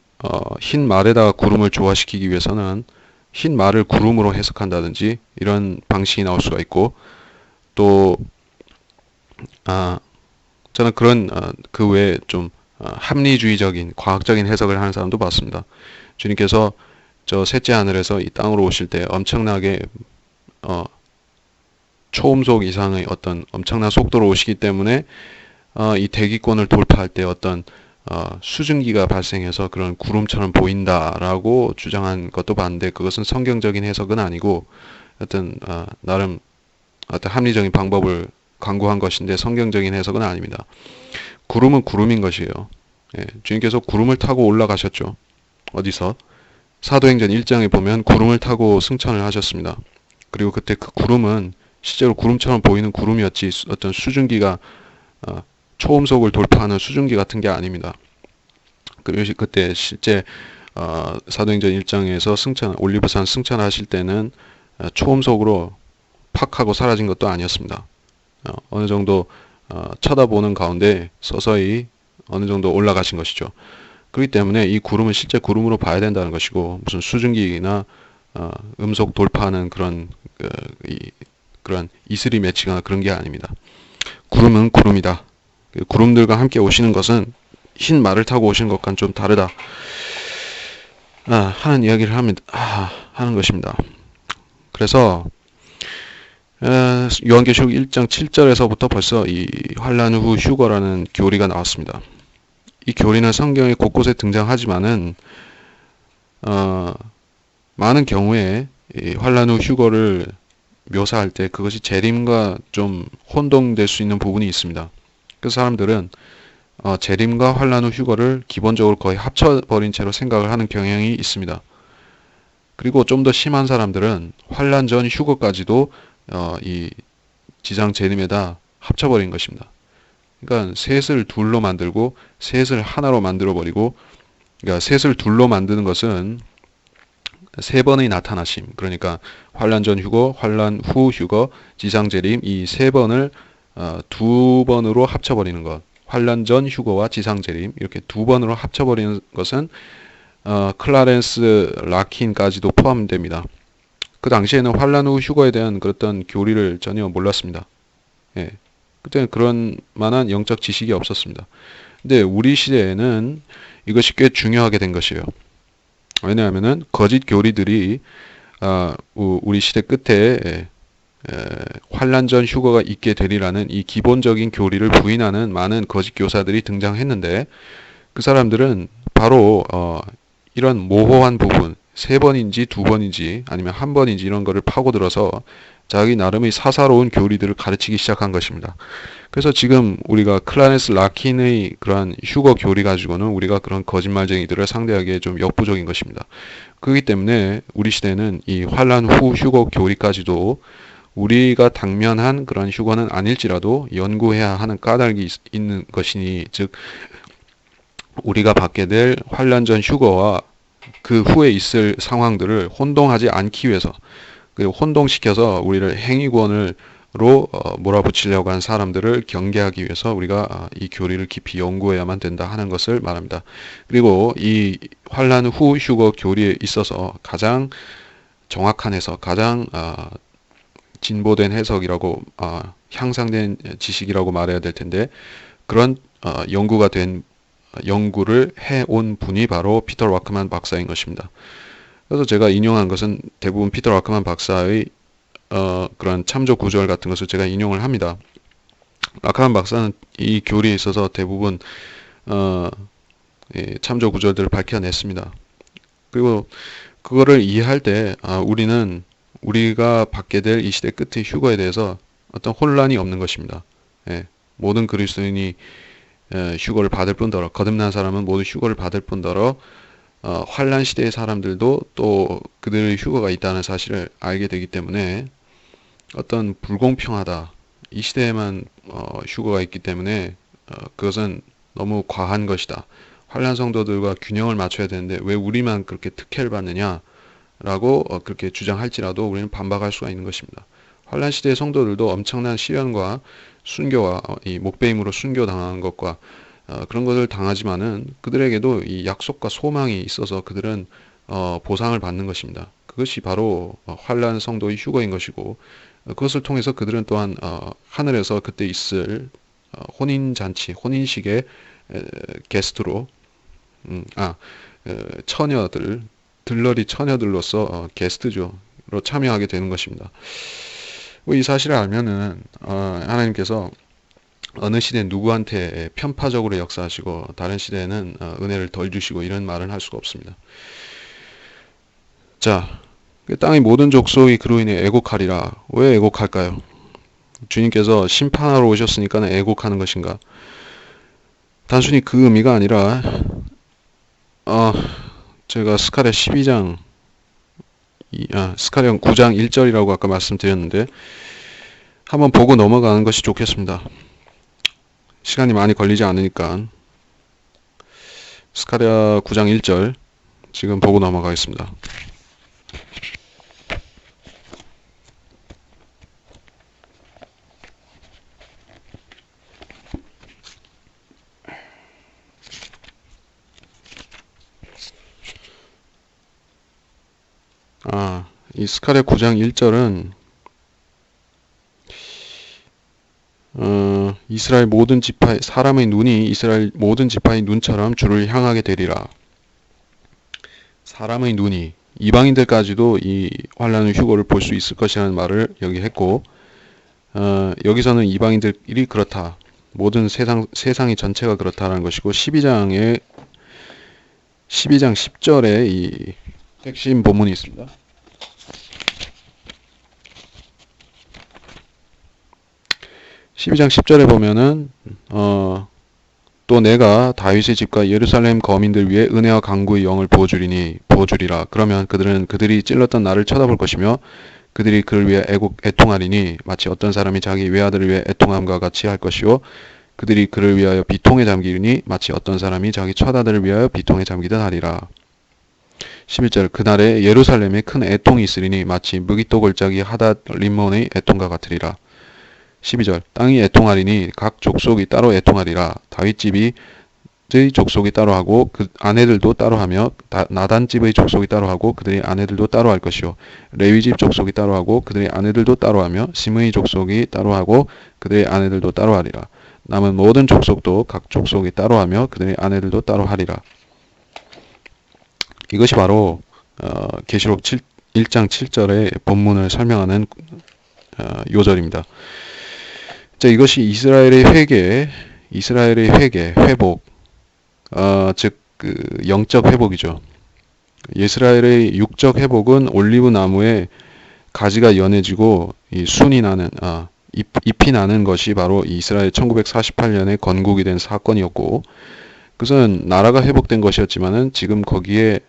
흰 말에다가 구름을 조화시키기 위해서는 흰 말을 구름으로 해석한다든지 이런 방식이 나올 수가 있고 또 저는 그런 그 외에 좀 합리주의적인 과학적인 해석을 하는 사람도 봤습니다. 주님께서 저 셋째 하늘에서 이 땅으로 오실 때 엄청나게 초음속 이상의 어떤 엄청난 속도로 오시기 때문에 이 대기권을 돌파할 때 어떤 수증기가 발생해서 그런 구름처럼 보인다라고 주장한 것도 봤는데 그것은 성경적인 해석은 아니고 어떤 나름 어떤 합리적인 방법을 강구한 것인데 성경적인 해석은 아닙니다. 구름은 구름인 것이에요. 주님께서 구름을 타고 올라가셨죠. 어디서? 사도행전 1장에 보면 구름을 타고 승천을 하셨습니다. 그리고 그때 그 구름은 실제로 구름처럼 보이는 구름이었지 어떤 수증기가 초음속을 돌파하는 수증기 같은 게 아닙니다. 그때 실제 사도행전 1장에서 올리브산 승천하실 때는 초음속으로 팍 하고 사라진 것도 아니었습니다. 어느 정도 쳐다보는 가운데 서서히 어느 정도 올라가신 것이죠. 그렇기 때문에 이 구름은 실제 구름으로 봐야 된다는 것이고 무슨 수증기나 음속 돌파하는 그런 이슬이 맺히거나 그런 게 아닙니다. 구름은 구름이다. 구름들과 함께 오시는 것은 흰 말을 타고 오시는 것과는 좀 다르다. 하는 이야기를 하는 것입니다. 그래서 요한계시록 1장 7절에서부터 벌써 이 환란 후 휴거라는 교리가 나왔습니다. 이 교리는 성경의 곳곳에 등장하지만은 많은 경우에 이 환란 후 휴거를 묘사할 때 그것이 재림과 좀 혼동될 수 있는 부분이 있습니다. 그 사람들은 재림과 환란 후 휴거를 기본적으로 거의 합쳐버린 채로 생각을 하는 경향이 있습니다. 그리고 좀 더 심한 사람들은 환란 전 휴거까지도 이 지상 재림에다 합쳐버린 것입니다. 그러니까 셋을 둘로 만들고 셋을 하나로 만들어 버리고, 그러니까 셋을 둘로 만드는 것은 세 번의 나타나심, 그러니까 환란 전 휴거, 환란 후 휴거, 지상 재림, 이 세 번을 두 번으로 합쳐버리는 것. 환란 전 휴거와 지상 재림 이렇게 두 번으로 합쳐버리는 것은 클라렌스 라킨까지도 포함됩니다. 그 당시에는 환란 후 휴거에 대한 그런 교리를 전혀 몰랐습니다. 예. 그때는 그런 만한 영적 지식이 없었습니다. 근데 우리 시대에는 이것이 꽤 중요하게 된 것이에요. 왜냐하면은 거짓 교리들이 우리 시대 끝에 환란 전 휴거가 있게 되리라는 이 기본적인 교리를 부인하는 많은 거짓 교사들이 등장했는데, 그 사람들은 바로 이런 모호한 부분, 세 번인지 두 번인지 아니면 한 번인지 이런 거를 파고들어서 자기 나름의 사사로운 교리들을 가르치기 시작한 것입니다. 그래서 지금 우리가 클라렌스 라킨의 그러한 휴거 교리 가지고는 우리가 그런 거짓말쟁이들을 상대하기에 좀 역부족인 것입니다. 그렇기 때문에 우리 시대는 이 환란 후 휴거 교리까지도 우리가 당면한 그런 휴거는 아닐지라도 연구해야 하는 까닭이 있는 것이니, 즉 우리가 받게 될 환란 전 휴거와 그 후에 있을 상황들을 혼동하지 않기 위해서, 그리고 혼동시켜서 우리를 행위권으로 몰아붙이려고 하는 사람들을 경계하기 위해서 우리가 이 교리를 깊이 연구해야만 된다 하는 것을 말합니다. 그리고 이 환란 후 휴거 교리에 있어서 가장 정확한 해석, 가장 진보된 해석이라고 향상된 지식이라고 말해야 될 텐데, 그런 연구를 해온 분이 바로 피터 와크만 박사인 것입니다. 그래서 제가 인용한 것은 대부분 피터 와크만 박사의 그런 참조 구절 같은 것을 제가 인용을 합니다. 와크만 박사는 이 교리에 있어서 대부분 참조 구절들을 밝혀냈습니다. 그리고 그거를 이해할 때 우리가 받게 될 이 시대 끝의 휴거에 대해서 어떤 혼란이 없는 것입니다. 모든 그리스도인이 휴거를 받을 뿐더러, 거듭난 사람은 모두 휴거를 받을 뿐더러 환란 시대의 사람들도 또 그들의 휴거가 있다는 사실을 알게 되기 때문에 어떤 불공평하다, 이 시대에만 휴거가 있기 때문에 그것은 너무 과한 것이다, 환란 성도들과 균형을 맞춰야 되는데 왜 우리만 그렇게 특혜를 받느냐라고 그렇게 주장할지라도 우리는 반박할 수가 있는 것입니다. 환란 시대의 성도들도 엄청난 시련과 순교와 이 목배임으로 순교당한 것과 그런 것을 당하지만은 그들에게도 이 약속과 소망이 있어서 그들은 보상을 받는 것입니다. 그것이 바로 환란 성도의 휴거인 것이고, 그것을 통해서 그들은 또한 하늘에서 그때 있을 혼인잔치, 혼인식의 게스트로 들러리 처녀들로서 게스트로 참여하게 되는 것입니다. 이 사실을 알면은 하나님께서 어느 시대 누구한테 편파적으로 역사하시고 다른 시대에는 은혜를 덜 주시고 이런 말을 할 수가 없습니다. 자, 땅의 모든 족속이 그로 인해 애곡하리라. 왜 애곡할까요? 주님께서 심판하러 오셨으니까 애곡하는 것인가? 단순히 그 의미가 아니라 제가 스가랴 12장 스가랴 9장 1절이라고 아까 말씀드렸는데 한번 보고 넘어가는 것이 좋겠습니다. 시간이 많이 걸리지 않으니까 스가랴 9장 1절 지금 보고 넘어가겠습니다. 이 스가랴 9장 1절은 이스라엘 모든 지파 사람의 눈이 이스라엘 모든 지파의 눈처럼 주를 향하게 되리라. 사람의 눈이, 이방인들까지도 이 환란의 휴거를 볼 수 있을 것이라는 말을 여기 했고, 여기서는 이방인들이 그렇다, 모든 세상이 전체가 그렇다라는 것이고, 12장 10절에 이 핵심 본문이 있습니다. 12장 10절에 보면은 또 내가 다윗의 집과 예루살렘 거민들 위에 은혜와 강구의 영을 부어주리라. 그러면 그들은 그들이 찔렀던 나를 쳐다볼 것이며 그들이 그를 위해 애통하리니 마치 어떤 사람이 자기 외아들을 위해 애통함과 같이 할 것이요 그들이 그를 위하여 비통에 잠기리니 마치 어떤 사람이 자기 처자들을 위하여 비통에 잠기듯 하리라. 11절 그날에 예루살렘에 큰 애통이 있으리니 마치 무기토 골짜기 하닷 림몬의 애통과 같으리라. 12절 땅이 애통하리니 각 족속이 따로 애통하리라. 다윗집이 의 족속이 따로 하고 그 아내들도 따로 하며 나단집의 족속이 따로 하고 그들의 아내들도 따로 할 것이요 레위집 족속이 따로 하고 그들의 아내들도 따로 하며 심의 족속이 따로 하고 그들의 아내들도 따로 하리라. 남은 모든 족속도 각 족속이 따로 하며 그들의 아내들도 따로 하리라. 이것이 바로 계시록 1장 7절의 본문을 설명하는 요절입니다. 자, 이것이 이스라엘의 회복, 즉 그 영적 회복이죠. 이스라엘의 육적 회복은 올리브 나무에 가지가 연해지고 이 순이 나는 잎이 나는 것이 바로 이스라엘 1948년에 건국이 된 사건이었고, 그것은 나라가 회복된 것이었지만은 지금 거기에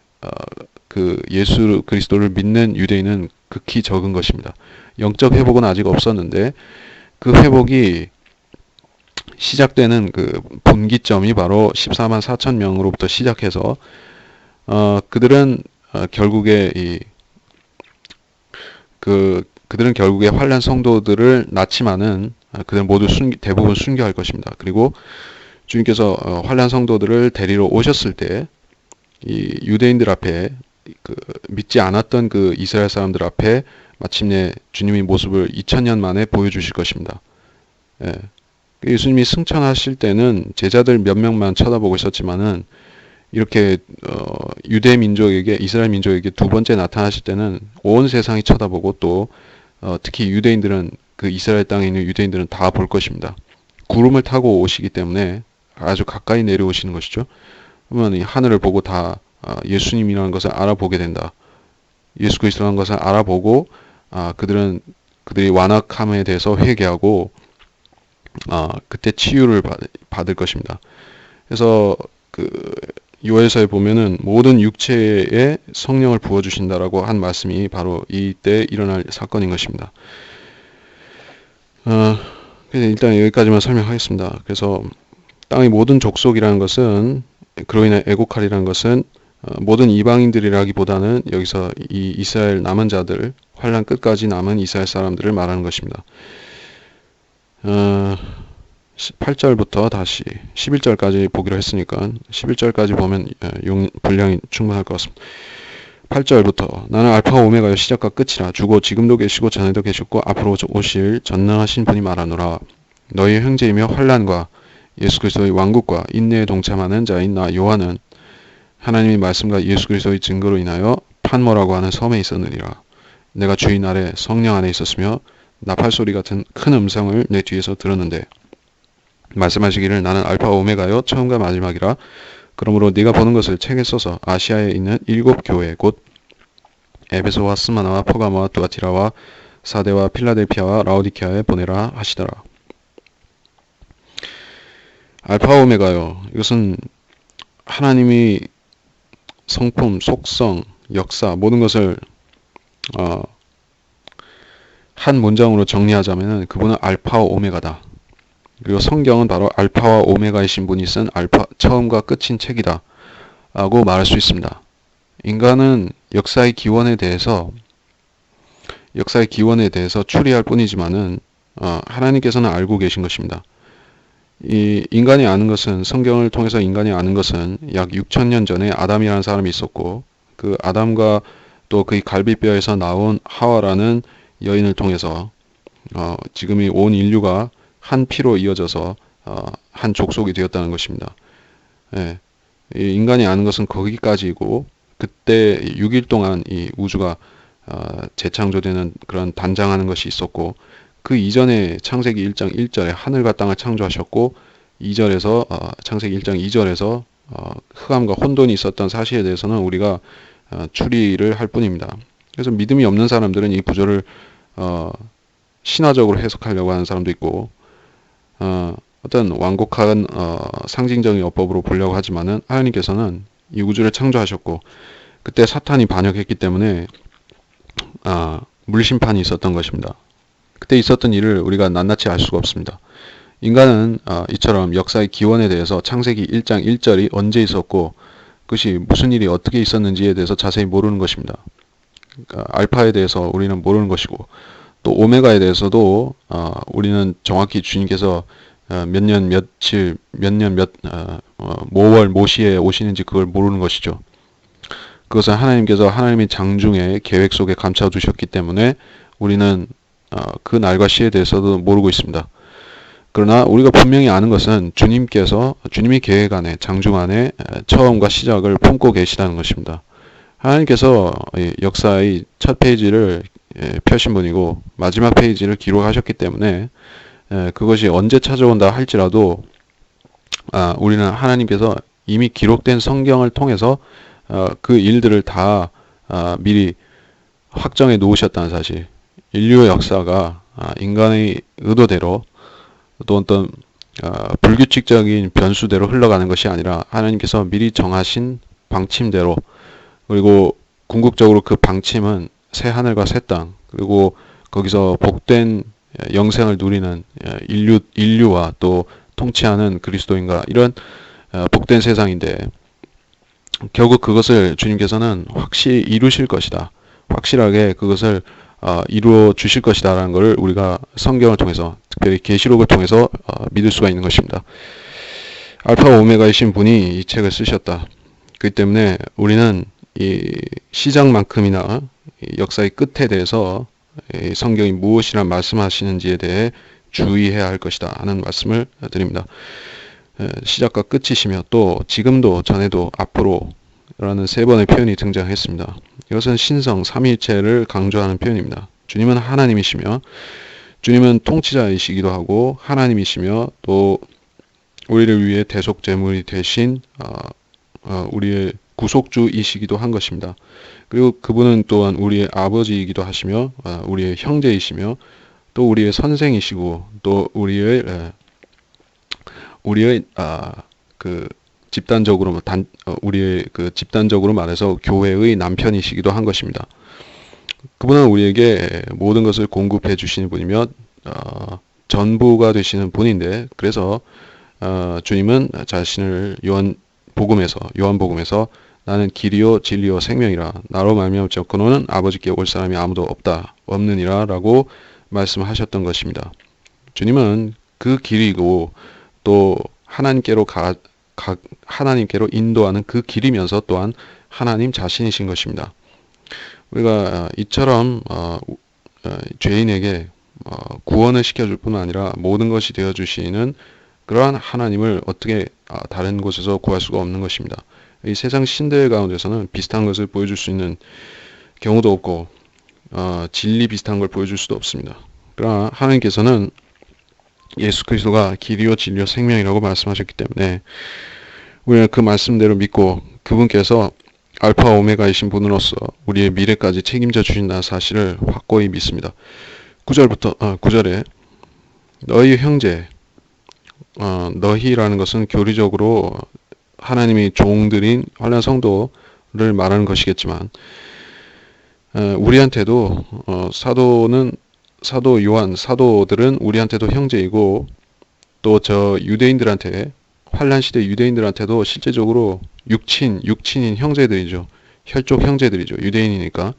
그 예수 그리스도를 믿는 유대인은 극히 적은 것입니다. 영적 회복은 아직 없었는데 그 회복이 시작되는 그 분기점이 바로 14만 4천 명으로부터 시작해서 그들은 결국에 그들은 결국에 환란 성도들을 낳지만은 그들은 모두 대부분 순교할 것입니다. 그리고 주님께서 환란 성도들을 데리러 오셨을 때 이 유대인들 앞에 믿지 않았던 그 이스라엘 사람들 앞에 마침내 주님의 모습을 2000년 만에 보여주실 것입니다. 예. 예수님이 승천하실 때는 제자들 몇 명만 쳐다보고 있었지만은 이렇게 유대 민족에게 이스라엘 민족에게 두 번째 나타나실 때는 온 세상이 쳐다보고 또 특히 유대인들은 그 이스라엘 땅에 있는 유대인들은 다 볼 것입니다. 구름을 타고 오시기 때문에 아주 가까이 내려오시는 것이죠. 그러면 이 하늘을 보고 다 예수님이라는 것을 알아보게 된다. 예수 그리스도라는 것을 알아보고 그들이 완악함에 대해서 회개하고 그때 치유를 받을 것입니다. 그래서 그 요엘서에 보면은 모든 육체에 성령을 부어 주신다라고 한 말씀이 바로 이때 일어날 사건인 것입니다. 그래서 일단 여기까지만 설명하겠습니다. 그래서 땅의 모든 족속이라는 것은 그로 인해 애곡하리라는 것은 모든 이방인들이라기보다는 여기서 이 이스라엘 남은 자들, 환란 끝까지 남은 이스라엘 사람들을 말하는 것입니다. 8절부터 다시 11절까지 보기로 했으니까 11절까지 보면 분량이 충분할 것 같습니다. 8절부터 나는 알파와 오메가의 시작과 끝이라 주고 지금도 계시고 전에도 계셨고 앞으로 오실 전능하신 분이 말하노라. 너희 형제이며 환란과 예수 그리스도의 왕국과 인내에 동참하는 자인 나 요한은 하나님의 말씀과 예수 그리스도의 증거로 인하여 판모라고 하는 섬에 있었느니라. 내가 주인 아래 성령 안에 있었으며 나팔소리 같은 큰 음성을 내 뒤에서 들었는데 말씀하시기를 나는 알파와 오메가요 처음과 마지막이라. 그러므로 네가 보는 것을 책에 써서 아시아에 있는 7 교회 곧 에베소와 스마나와 포가모와 두아티라와 사데와 필라델피아와 라오디케아에 보내라 하시더라. 알파와 오메가요. 이것은 하나님이 성품, 속성, 역사 모든 것을 한 문장으로 정리하자면 그분은 알파와 오메가다. 그리고 성경은 바로 알파와 오메가이신 분이 쓴 처음과 끝인 책이다 라고 말할 수 있습니다. 인간은 역사의 기원에 대해서 추리할 뿐이지만은 하나님께서는 알고 계신 것입니다. 이 인간이 아는 것은 성경을 통해서 인간이 아는 것은 약 6,000년 전에 아담이라는 사람이 있었고 그 아담과 또 그의 갈비뼈에서 나온 하와라는 여인을 통해서 지금의 온 인류가 한 피로 이어져서 한 족속이 되었다는 것입니다. 예, 이 인간이 아는 것은 거기까지이고 그때 6일 동안 이 우주가 재창조되는 그런 단장하는 것이 있었고 그 이전에 창세기 1장 1절에 하늘과 땅을 창조하셨고 2절에서 창세기 1장 2절에서 흑암과 혼돈이 있었던 사실에 대해서는 우리가 추리를 할 뿐입니다. 그래서 믿음이 없는 사람들은 이 구절을 신화적으로 해석하려고 하는 사람도 있고 어떤 완곡한 상징적인 어법으로 보려고 하지만은 하나님께서는 이 우주를 창조하셨고 그때 사탄이 반역했기 때문에 물심판이 있었던 것입니다. 그때 있었던 일을 우리가 낱낱이 알 수가 없습니다. 인간은 이처럼 역사의 기원에 대해서 창세기 1장 1절이 언제 있었고 그것이 무슨 일이 어떻게 있었는지에 대해서 자세히 모르는 것입니다. 그러니까 알파에 대해서 우리는 모르는 것이고 또 오메가에 대해서도 우리는 정확히 주님께서 몇 년 며칠 몇 년 몇 모월 모시에 오시는지 그걸 모르는 것이죠. 그것은 하나님께서 하나님의 장중의 계획 속에 감춰두셨기 때문에 우리는 그 날과 시에 대해서도 모르고 있습니다. 그러나 우리가 분명히 아는 것은 주님께서 주님의 계획 안에 장중 안에 처음과 시작을 품고 계시다는 것입니다. 하나님께서 역사의 첫 페이지를 펴신 분이고 마지막 페이지를 기록하셨기 때문에 그것이 언제 찾아온다 할지라도 우리는 하나님께서 이미 기록된 성경을 통해서 그 일들을 다 미리 확정해 놓으셨다는 사실. 인류의 역사가 인간의 의도대로 또 어떤 불규칙적인 변수대로 흘러가는 것이 아니라 하나님께서 미리 정하신 방침대로 그리고 궁극적으로 그 방침은 새 하늘과 새 땅 그리고 거기서 복된 영생을 누리는 인류와 또 통치하는 그리스도인과 이런 복된 세상인데 결국 그것을 주님께서는 확실히 이루실 것이다. 확실하게 그것을 이루어 주실 것이다라는 것을 우리가 성경을 통해서 특별히 계시록을 통해서 믿을 수가 있는 것입니다. 알파 오메가이신 분이 이 책을 쓰셨다. 그렇기 때문에 우리는 이 시작만큼이나 역사의 끝에 대해서 성경이 무엇이라 말씀하시는지에 대해 주의해야 할 것이다 하는 말씀을 드립니다. 시작과 끝이시며 또 지금도 전에도 앞으로 라는 세 번의 표현이 등장했습니다. 이것은 신성 삼위일체를 강조하는 표현입니다. 주님은 하나님이시며 주님은 통치자이시기도 하고 하나님이시며 또 우리를 위해 대속 제물이 되신 우리의 구속주이시기도 한 것입니다. 그리고 그분은 또한 우리의 아버지이기도 하시며 우리의 형제이시며 또 우리의 선생이시고 또 우리의 그 집단적으로 우리의 그 집단적으로 말해서 교회의 남편이시기도 한 것입니다. 그분은 우리에게 모든 것을 공급해 주시는 분이며 전부가 되시는 분인데 그래서 주님은 자신을 요한복음에서 나는 길이요 진리요 생명이라 나로 말미암지 않고는 아버지께 올 사람이 아무도 없느니라라고 말씀하셨던 것입니다. 주님은 그 길이고 또 하나님께로 하나님께로 인도하는 그 길이면서 또한 하나님 자신이신 것입니다. 우리가 이처럼 죄인에게 구원을 시켜줄 뿐만 아니라 모든 것이 되어주시는 그러한 하나님을 어떻게 다른 곳에서 구할 수가 없는 것입니다. 이 세상 신들 가운데서는 비슷한 것을 보여줄 수 있는 경우도 없고 진리 비슷한 걸 보여줄 수도 없습니다. 그러나 하나님께서는 예수 그리스도가 길이요 진리요 생명이라고 말씀하셨기 때문에 우리는 그 말씀대로 믿고 그분께서 알파 오메가이신 분으로서 우리의 미래까지 책임져 주신다는 사실을 확고히 믿습니다. 9절에 너희 형제 너희라는 것은 교리적으로 하나님이 종들인 환난 성도를 말하는 것이겠지만 우리한테도 사도 요한 사도들은 우리한테도 형제이고 또 저 유대인들한테 환난 시대 유대인들한테도 실제적으로 육친인 형제들이죠. 혈족 형제들이죠. 유대인이니까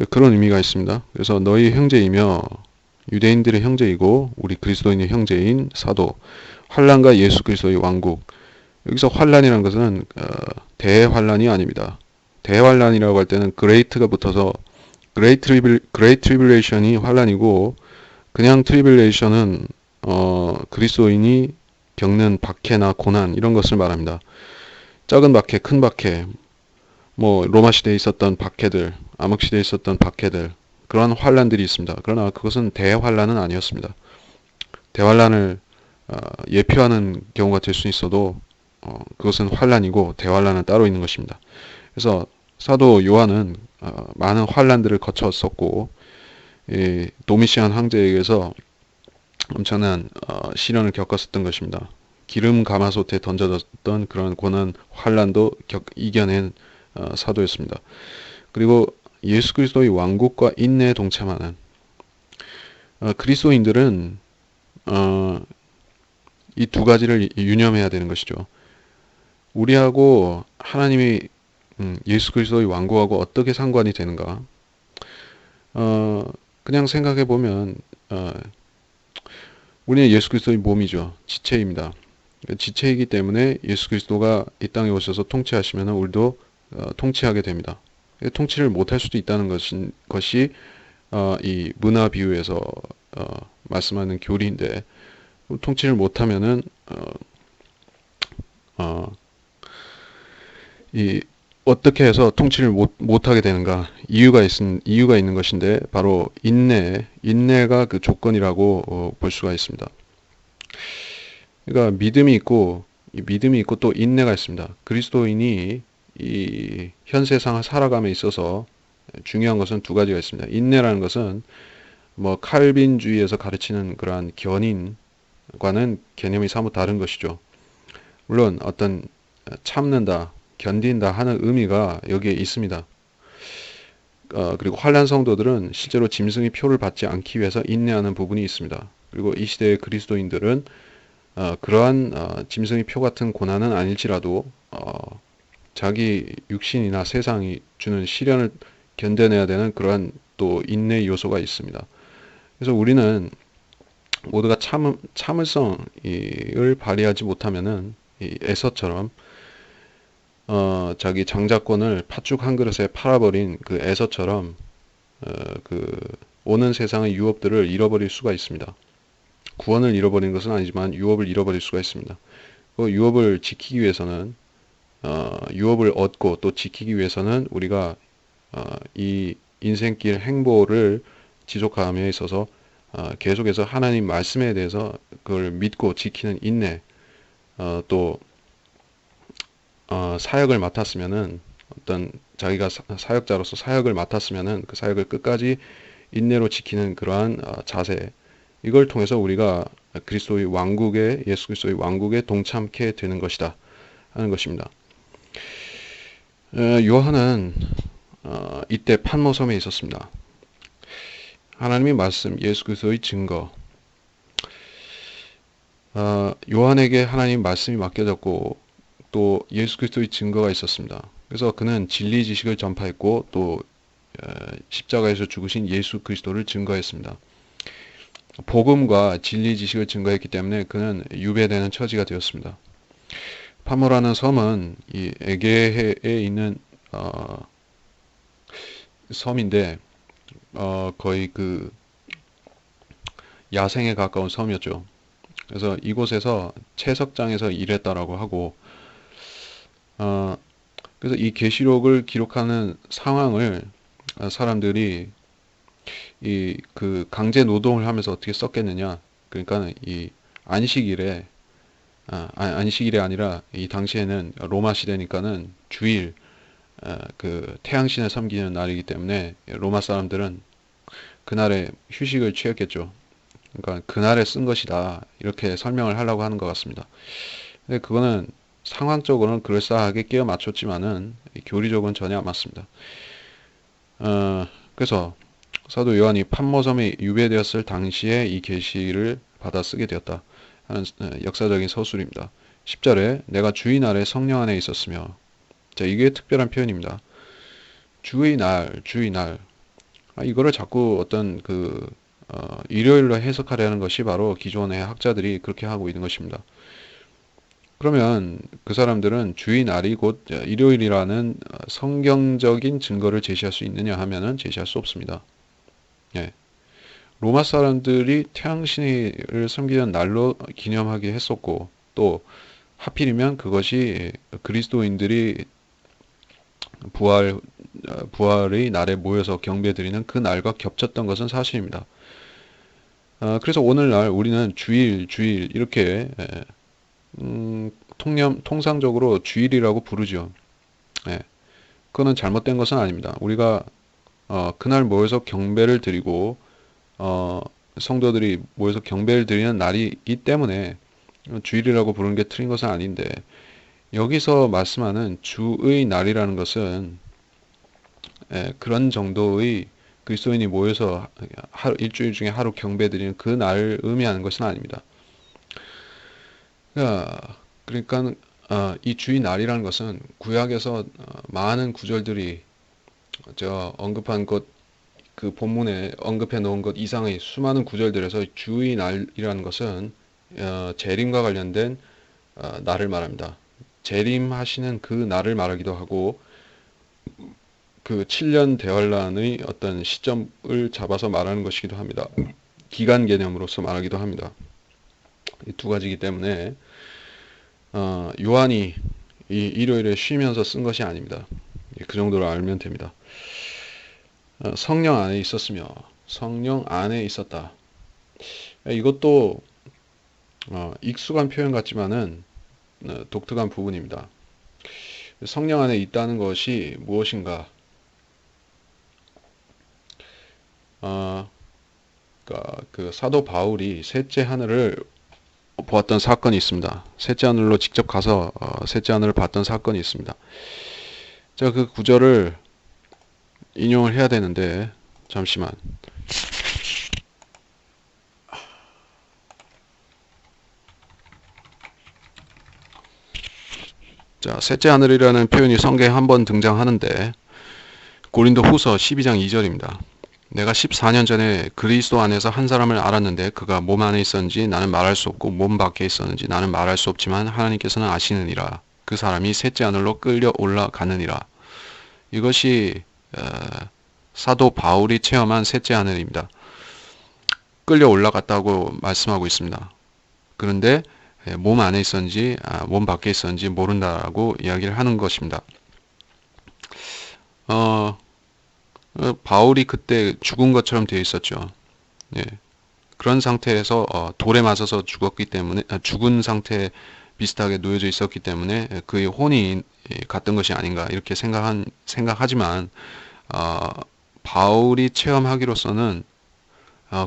그런 의미가 있습니다. 그래서 너희 형제이며 유대인들의 형제이고 우리 그리스도인의 형제인 사도 환난과 예수 그리스도의 왕국. 여기서 환난이라는 것은 대환난이 아닙니다. 대환난이라고 할 때는 그레이트가 붙어서 그레이트 트리블레이션이 환난이고 그냥 트리블레이션은 그리스도인이 겪는 박해나 고난 이런 것을 말합니다. 작은 박해, 큰 박해, 뭐 로마 시대에 있었던 박해들, 암흑 시대에 있었던 박해들 그런 환난들이 있습니다. 그러나 그것은 대환난은 아니었습니다. 대환난을 예표하는 경우가 될 수 있어도 그것은 환난이고 대환난은 따로 있는 것입니다. 그래서 사도 요한은 많은 환난들을 거쳤었고 도미시안 황제에게서 엄청난 시련을 겪었었던 것입니다. 기름 가마솥에 던져졌던 그런 고난 환란도 이겨낸 사도였습니다. 그리고 예수 그리스도의 왕국과 인내에 동참하는 그리스도인들은 이 두 가지를 유념해야 되는 것이죠. 우리하고 하나님이 예수 그리스도의 왕국하고 어떻게 상관이 되는가? 그냥 생각해 보면 우리는 예수 그리스도의 몸이죠. 지체입니다. 지체이기 때문에 예수 그리스도가 이 땅에 오셔서 통치하시면 우리도 통치하게 됩니다. 통치를 못할 수도 있다는 것이 이 문화 비유에서 말씀하는 교리인데, 통치를 못하면은 이 어떻게 해서 통치를 못하게 되는가? 이유가 있는 것인데, 바로 인내가 그 조건이라고 볼 수가 있습니다. 그러니까 믿음이 있고 또 인내가 있습니다. 그리스도인이 이 현 세상을 살아감에 있어서 중요한 것은 두 가지가 있습니다. 인내라는 것은 뭐 칼빈주의에서 가르치는 그러한 견인과는 개념이 사뭇 다른 것이죠. 물론 어떤 참는다, 견딘다 하는 의미가 여기에 있습니다. 그리고 환난 성도들은 실제로 짐승의 표를 받지 않기 위해서 인내하는 부분이 있습니다. 그리고 이 시대의 그리스도인들은 그러한 짐승의 표 같은 고난은 아닐지라도 자기 육신이나 세상이 주는 시련을 견뎌내야 되는 그러한 또 인내 요소가 있습니다. 그래서 우리는 모두가 참을성을 발휘하지 못하면은 이 에서처럼 자기 장자권을 팥죽 한 그릇에 팔아버린 그 에서처럼 그 오는 세상의 유업들을 잃어버릴 수가 있습니다. 구원을 잃어버린 것은 아니지만 유업을 잃어버릴 수가 있습니다. 그 유업을 지키기 위해서는 유업을 얻고 또 지키기 위해서는 우리가 이 인생길 행보를 지속함에 있어서 계속해서 하나님 말씀에 대해서 그걸 믿고 지키는 인내, 또 사역을 맡았으면은 어떤 자기가 사역자로서 사역을 맡았으면은 그 사역을 끝까지 인내로 지키는 그러한 자세, 이걸 통해서 우리가 그리스도의 왕국에 예수 그리스도의 왕국에 동참케 되는 것이다 하는 것입니다. 요한은 이때 pat모섬에 있었습니다. 하나님의 말씀, 예수 그리스도의 증거, 요한에게 하나님 말씀이 맡겨졌고 또 예수 그리스도의 증거가 있었습니다. 그래서 그는 진리 지식을 전파했고 또 십자가에서 죽으신 예수 그리스도를 증거했습니다. 복음과 진리 지식을 증거했기 때문에 그는 유배되는 처지가 되었습니다. 파모라는 섬은 이 에게해에 있는 섬인데 거의 그 야생에 가까운 섬이었죠. 그래서 이곳에서 채석장에서 일했다라고 하고 그래서 이 계시록을 기록하는 상황을 사람들이 이 그 강제 노동을 하면서 어떻게 썼겠느냐. 그러니까 이 안식일에 안식일이 아니라 이 당시에는 로마 시대니까는 주일 그 태양신을 섬기는 날이기 때문에 로마 사람들은 그날에 휴식을 취했겠죠. 그러니까 그날에 쓴 것이다 이렇게 설명을 하려고 하는 것 같습니다. 근데 그거는 상황적으로는 그럴싸하게 끼워 맞췄지만은 교리적으로는 전혀 안 맞습니다. 그래서 사도 요한이 pat모섬에 유배되었을 당시에 이 계시를 받아 쓰게 되었다 하는 역사적인 서술입니다. 10절에 내가 주의 날에 성령 안에 있었으며, 자, 이게 특별한 표현입니다. 주의 날. 이거를 자꾸 어떤 일요일로 해석하려는 것이 바로 기존의 학자들이 그렇게 하고 있는 것입니다. 그러면 그 사람들은 주의 날이 곧 일요일이라는 성경적인 증거를 제시할 수 있느냐 하면은 제시할 수 없습니다. 예. 로마 사람들이 태양신을 섬기는 날로 기념하게 했었고, 또 하필이면 그것이 그리스도인들이 부활의 날에 모여서 경배드리는 그 날과 겹쳤던 것은 사실입니다. 그래서 오늘날 우리는 주일 이렇게 통상적으로 주일이라고 부르죠. 예. 그거는 잘못된 것은 아닙니다. 우리가 그날 모여서 경배를 드리고 성도들이 모여서 경배를 드리는 날이기 때문에 주일이라고 부르는 게 틀린 것은 아닌데, 여기서 말씀하는 주의 날이라는 것은 그런 정도의 그리스도인이 모여서 일주일 중에 하루 경배드리는 그 날을 의미하는 것은 아닙니다. 그러니까 이 주의 날이라는 것은 구약에서 많은 구절들이 저 언급한 것, 그 본문에 언급해 놓은 것 이상의 수많은 구절들에서 주의 날이라는 것은 재림과 관련된 날을 말합니다. 재림하시는 그 날을 말하기도 하고, 그 7년 대환란의 어떤 시점을 잡아서 말하는 것이기도 합니다. 기간 개념으로서 말하기도 합니다. 이 두 가지이기 때문에 요한이 이 일요일에 쉬면서 쓴 것이 아닙니다. 그 정도로 알면 됩니다. 성령 안에 있었으며 성령 안에 있었다. 이것도 익숙한 표현 같지만은 독특한 부분입니다. 성령 안에 있다는 것이 무엇인가? 그러니까 그 사도 바울이 셋째 하늘을 보았던 사건이 있습니다. 셋째 하늘로 직접 가서 셋째 하늘을 봤던 사건이 있습니다. 제가 그 구절을 인용을 해야 되는데 잠시만. 자, 셋째 하늘이라는 표현이 성경에 한 번 등장하는데 고린도 후서 12장 2절입니다. 내가 14년 전에 그리스도 안에서 한 사람을 알았는데 그가 몸 안에 있었는지 나는 말할 수 없고 몸 밖에 있었는지 나는 말할 수 없지만 하나님께서는 아시느니라. 그 사람이 셋째 하늘로 끌려 올라가느니라. 이것이 사도 바울이 체험한 셋째 하늘입니다. 끌려 올라갔다고 말씀하고 있습니다. 그런데 몸 안에 있었는지 몸 밖에 있었는지 모른다라고 이야기를 하는 것입니다. 바울이 그때 죽은 것처럼 되어 있었죠. 예. 그런 상태에서 돌에 맞아서 죽었기 때문에 죽은 상태 비슷하게 놓여져 있었기 때문에 그의 혼이 갔던 것이 아닌가 이렇게 생각하지만 바울이 체험하기로서는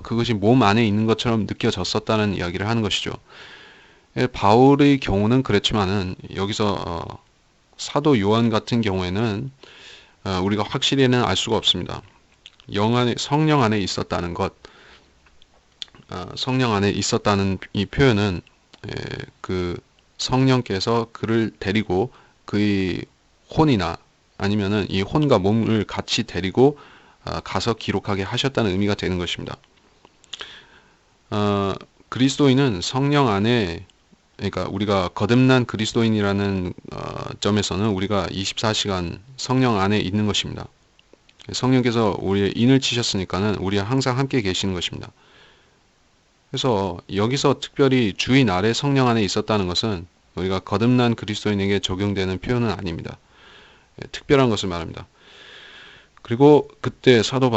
그것이 몸 안에 있는 것처럼 느껴졌었다는 이야기를 하는 것이죠. 바울의 경우는 그랬지만은 여기서 사도 요한 같은 경우에는 우리가 확실히는 알 수가 없습니다. 성령 안에 있었다는 것, 성령 안에 있었다는 이 표현은 그 성령께서 그를 데리고 그의 혼이나 아니면은 이 혼과 몸을 같이 데리고 가서 기록하게 하셨다는 의미가 되는 것입니다. 그리스도인은 성령 안에, 그러니까 우리가 거듭난 그리스도인이라는 점에서는 우리가 24시간 성령 안에 있는 것입니다. 성령께서 우리의 인을 치셨으니까는 우리와 항상 함께 계시는 것입니다. 그래서 여기서 특별히 주의 날에 성령 안에 있었다는 것은 우리가 거듭난 그리스도인에게 적용되는 표현은 아닙니다. 특별한 것을 말합니다. 그리고 그때 사도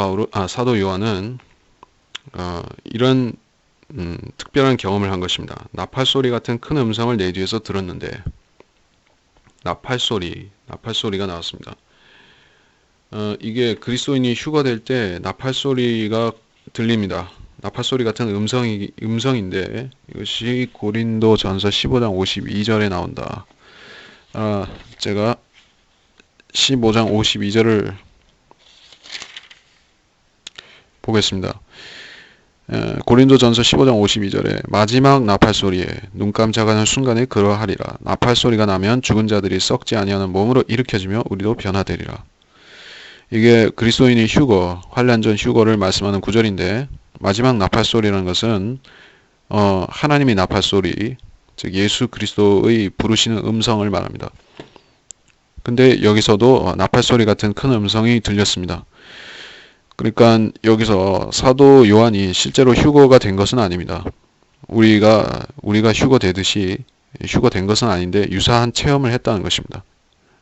요한은 이런 특별한 경험을 한 것입니다. 나팔소리 같은 큰 음성을 내 뒤에서 들었는데 나팔소리가 나왔습니다. 이게 그리스도인이 휴거될 때 나팔소리가 들립니다. 나팔소리 같은 음성인데 이것이 고린도 전서 15장 52절에 나온다. 제가 15장 52절을 보겠습니다. 고린도 전서 15장 52절에 마지막 나팔소리에 눈 깜짝하는 순간에 그러하리라. 나팔소리가 나면 죽은 자들이 썩지 아니하는 몸으로 일으켜지며 우리도 변화되리라. 이게 그리스도인의 휴거, 환난 전 휴거를 말씀하는 구절인데 마지막 나팔소리라는 것은 하나님의 나팔소리, 즉 예수 그리스도의 부르시는 음성을 말합니다. 근데 여기서도 나팔소리 같은 큰 음성이 들렸습니다. 그러니까 여기서 사도 요한이 실제로 휴거가 된 것은 아닙니다. 우리가 휴거되듯이 휴거된 것은 아닌데 유사한 체험을 했다는 것입니다.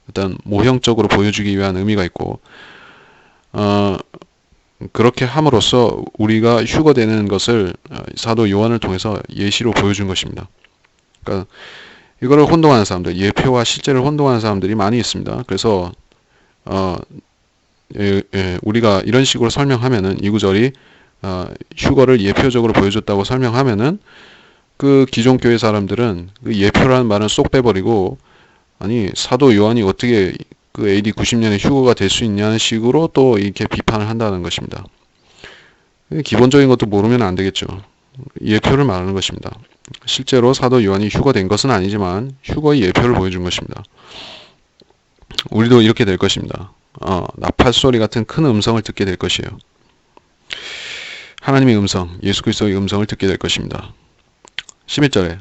일단 모형적으로 보여주기 위한 의미가 있고 그렇게 함으로써 우리가 휴거되는 것을 사도 요한을 통해서 예시로 보여준 것입니다. 그러니까 이거를 혼동하는 사람들, 예표와 실제를 혼동하는 사람들이 많이 있습니다. 그래서 우리가 이런 식으로 설명하면은 이 구절이 휴거를 예표적으로 보여줬다고 설명하면은 그 기존 교회 사람들은 그 예표라는 말은 쏙 빼버리고 아니 사도 요한이 어떻게 그 AD 90년에 휴거가 될 수 있냐는 식으로 또 이렇게 비판을 한다는 것입니다. 기본적인 것도 모르면 안 되겠죠. 예표를 말하는 것입니다. 실제로 사도 요한이 휴거된 것은 아니지만 휴거의 예표를 보여준 것입니다. 우리도 이렇게 될 것입니다. 나팔 소리 같은 큰 음성을 듣게 될 것이에요. 하나님의 음성, 예수 그리스도의 음성을 듣게 될 것입니다. 11절에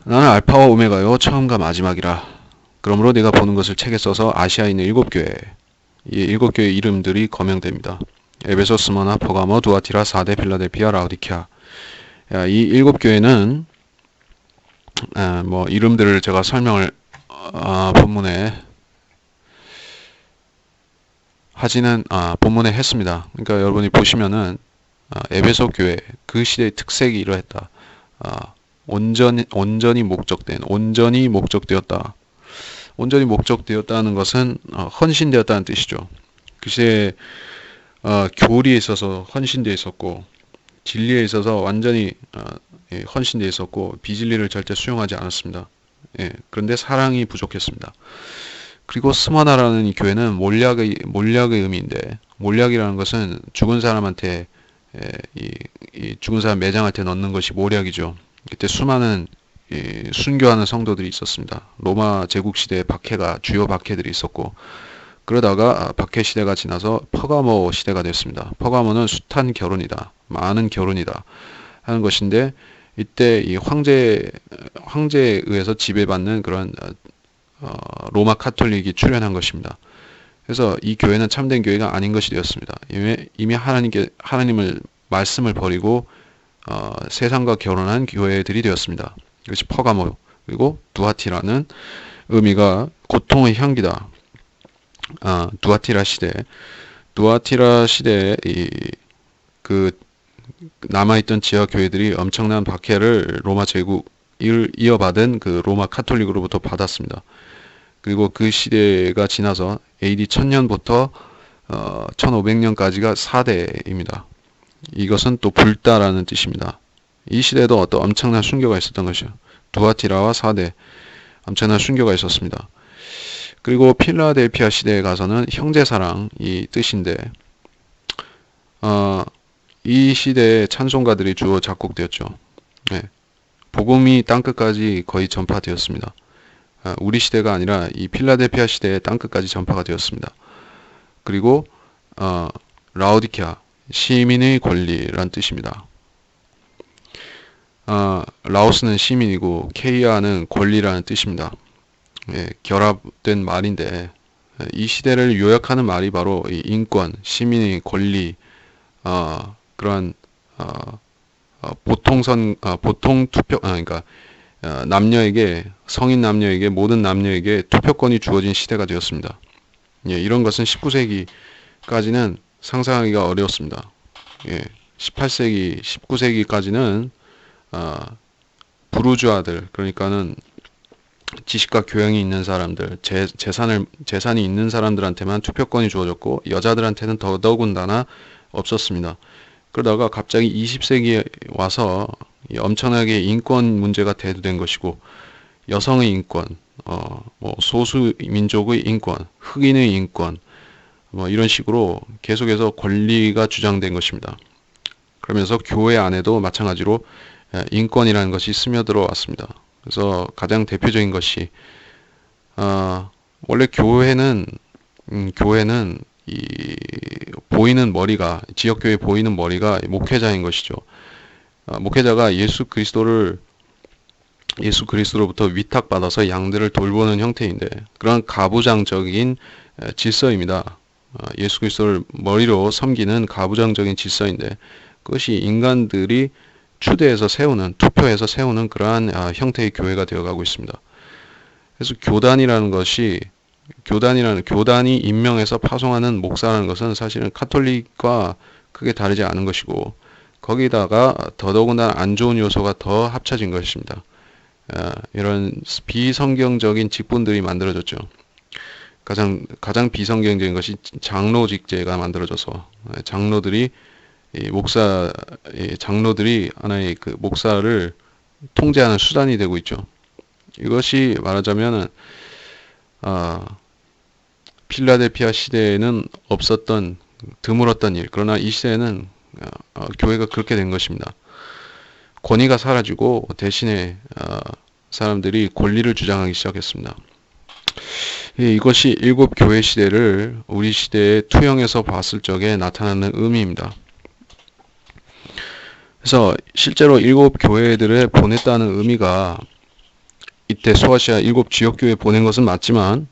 나는 알파와 오메가요 처음과 마지막이라. 그러므로 네가 보는 것을 책에 써서 아시아에 있는 7교회, 이 7교회 이름들이 거명됩니다. 에베소, 스모나, 퍼가모, 두아티라, 사데, 필라델피아, 라오디케아. 이 7교회는 뭐 이름들을 제가 설명을 본문에 본문에 했습니다. 그러니까 여러분이 보시면은 에베소 교회 그 시대의 특색이 이러했다. 온전히 목적되었다. 온전히 목적되었다는 것은 헌신되었다는 뜻이죠. 그 시대에 교리에 있어서 헌신되어 있었고 진리에 있어서 완전히 헌신되어 있었고 비진리를 절대 수용하지 않았습니다. 그런데 사랑이 부족했습니다. 그리고 스머나라는 이 교회는 몰약의 의미인데 몰약이라는 것은 죽은 사람한테 이 죽은 사람 매장할 때 넣는 것이 몰약이죠. 그때 수많은 순교하는 성도들이 있었습니다. 로마 제국 시대에 주요 박해들이 있었고 그러다가 박해 시대가 지나서 퍼가모 시대가 됐습니다. 퍼가모는 숱한 결혼이다, 많은 결혼이다 하는 것인데 이때 이 황제에 의해서 지배받는 그런 로마 카톨릭이 출현한 것입니다. 그래서 이 교회는 참된 교회가 아닌 것이 되었습니다. 이미 하나님을 말씀을 버리고 세상과 결혼한 교회들이 되었습니다. 이것이 퍼가모. 그리고 두아티라는 의미가 고통의 향기다. 두아티라 시대에 그 남아있던 지하 교회들이 엄청난 박해를 로마 제국을 이어받은 그 로마 카톨릭으로부터 받았습니다. 그리고 그 시대가 지나서 AD 1000년부터 1500년까지가 4대입니다. 이것은 또 불다라는 뜻입니다. 이 시대에도 어떤 엄청난 순교가 있었던 것이요. 두아티라와 4대 엄청난 순교가 있었습니다. 그리고 필라델피아 시대에 가서는 형제사랑이 뜻인데 이 시대에 찬송가들이 주로 작곡되었죠. 복음이 땅끝까지 거의 전파되었습니다. 우리 시대가 아니라 이 필라델피아 시대의 땅끝까지 전파가 되었습니다. 그리고 라오디케아 시민의 권리란 뜻입니다. 라오스는 시민이고 케이아는 권리라는 뜻입니다. 결합된 말인데 이 시대를 요약하는 말이 바로 이 인권, 시민의 권리, 그러한 보통 투표, 그러니까 성인 남녀에게 모든 남녀에게 투표권이 주어진 시대가 되었습니다. 이런 것은 19세기까지는 상상하기가 어려웠습니다. 18세기, 19세기까지는 부르주아들, 그러니까는 지식과 교양이 있는 사람들, 재산이 있는 사람들한테만 투표권이 주어졌고 여자들한테는 더더군다나 없었습니다. 그러다가 갑자기 20세기에 와서 엄청나게 인권 문제가 대두된 것이고 여성의 인권, 뭐 소수 민족의 인권, 흑인의 인권, 뭐 이런 식으로 계속해서 권리가 주장된 것입니다. 그러면서 교회 안에도 마찬가지로 인권이라는 것이 스며들어 왔습니다. 그래서 가장 대표적인 것이 원래 교회는 이 보이는 머리가 지역교회 보이는 머리가 목회자인 것이죠. 목회자가 예수 그리스도로부터 위탁받아서 양들을 돌보는 형태인데 그런 가부장적인 질서입니다. 예수 그리스도를 머리로 섬기는 가부장적인 질서인데 그것이 인간들이 투표해서 세우는 그러한 형태의 교회가 되어가고 있습니다. 그래서 교단이 임명해서 파송하는 목사라는 것은 사실은 카톨릭과 크게 다르지 않은 것이고 거기다가 더더군다나 안 좋은 요소가 더 합쳐진 것입니다. 이런 비성경적인 직분들이 만들어졌죠. 가장 비성경적인 것이 장로직제가 만들어져서 장로들이 이 목사, 이 장로들이 하나의 그 목사를 통제하는 수단이 되고 있죠. 이것이 말하자면은 필라델피아 시대에는 없었던 드물었던 일. 그러나 이 시대에는 교회가 그렇게 된 것입니다. 권위가 사라지고 대신에 사람들이 권리를 주장하기 시작했습니다. 이것이 일곱 교회 시대를 우리 시대에 투영해서 봤을 적에 나타나는 의미입니다. 그래서 실제로 일곱 교회들을 보냈다는 의미가 이때 소아시아 일곱 지역교회에 보낸 것은 맞지만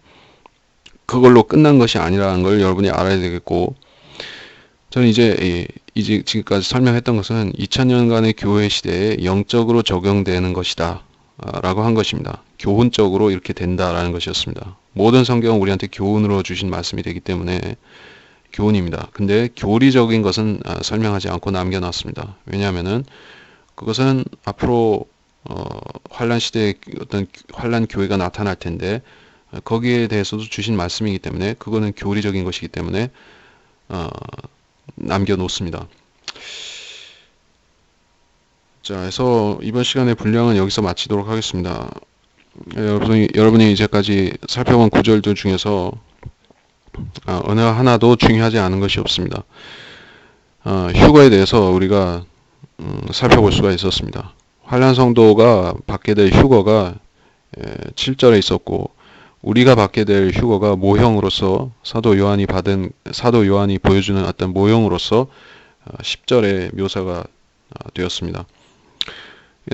그걸로 끝난 것이 아니라는 걸 여러분이 알아야 되겠고, 저는 이제 지금까지 설명했던 것은 2000년간의 교회 시대에 영적으로 적용되는 것이다 라고 한 것입니다. 교훈적으로 이렇게 된다라는 것이었습니다. 모든 성경은 우리한테 교훈으로 주신 말씀이 되기 때문에 교훈입니다. 근데 교리적인 것은 설명하지 않고 남겨놨습니다. 왜냐하면은 그것은 앞으로 환란 시대에 어떤 환란 교회가 나타날 텐데 거기에 대해서도 주신 말씀이기 때문에 그거는 교리적인 것이기 때문에 남겨놓습니다. 자, 그래서 이번 시간의 분량은 여기서 마치도록 하겠습니다. 여러분이 이제까지 살펴본 구절들 중에서 어느 하나도 중요하지 않은 것이 없습니다. 휴거에 대해서 우리가 살펴볼 수가 있었습니다. 환란 성도가 받게 될 휴거가 7절에 있었고, 우리가 받게 될 휴거가 모형으로서 사도 요한이 보여주는 어떤 모형으로서 10절에 묘사가 되었습니다.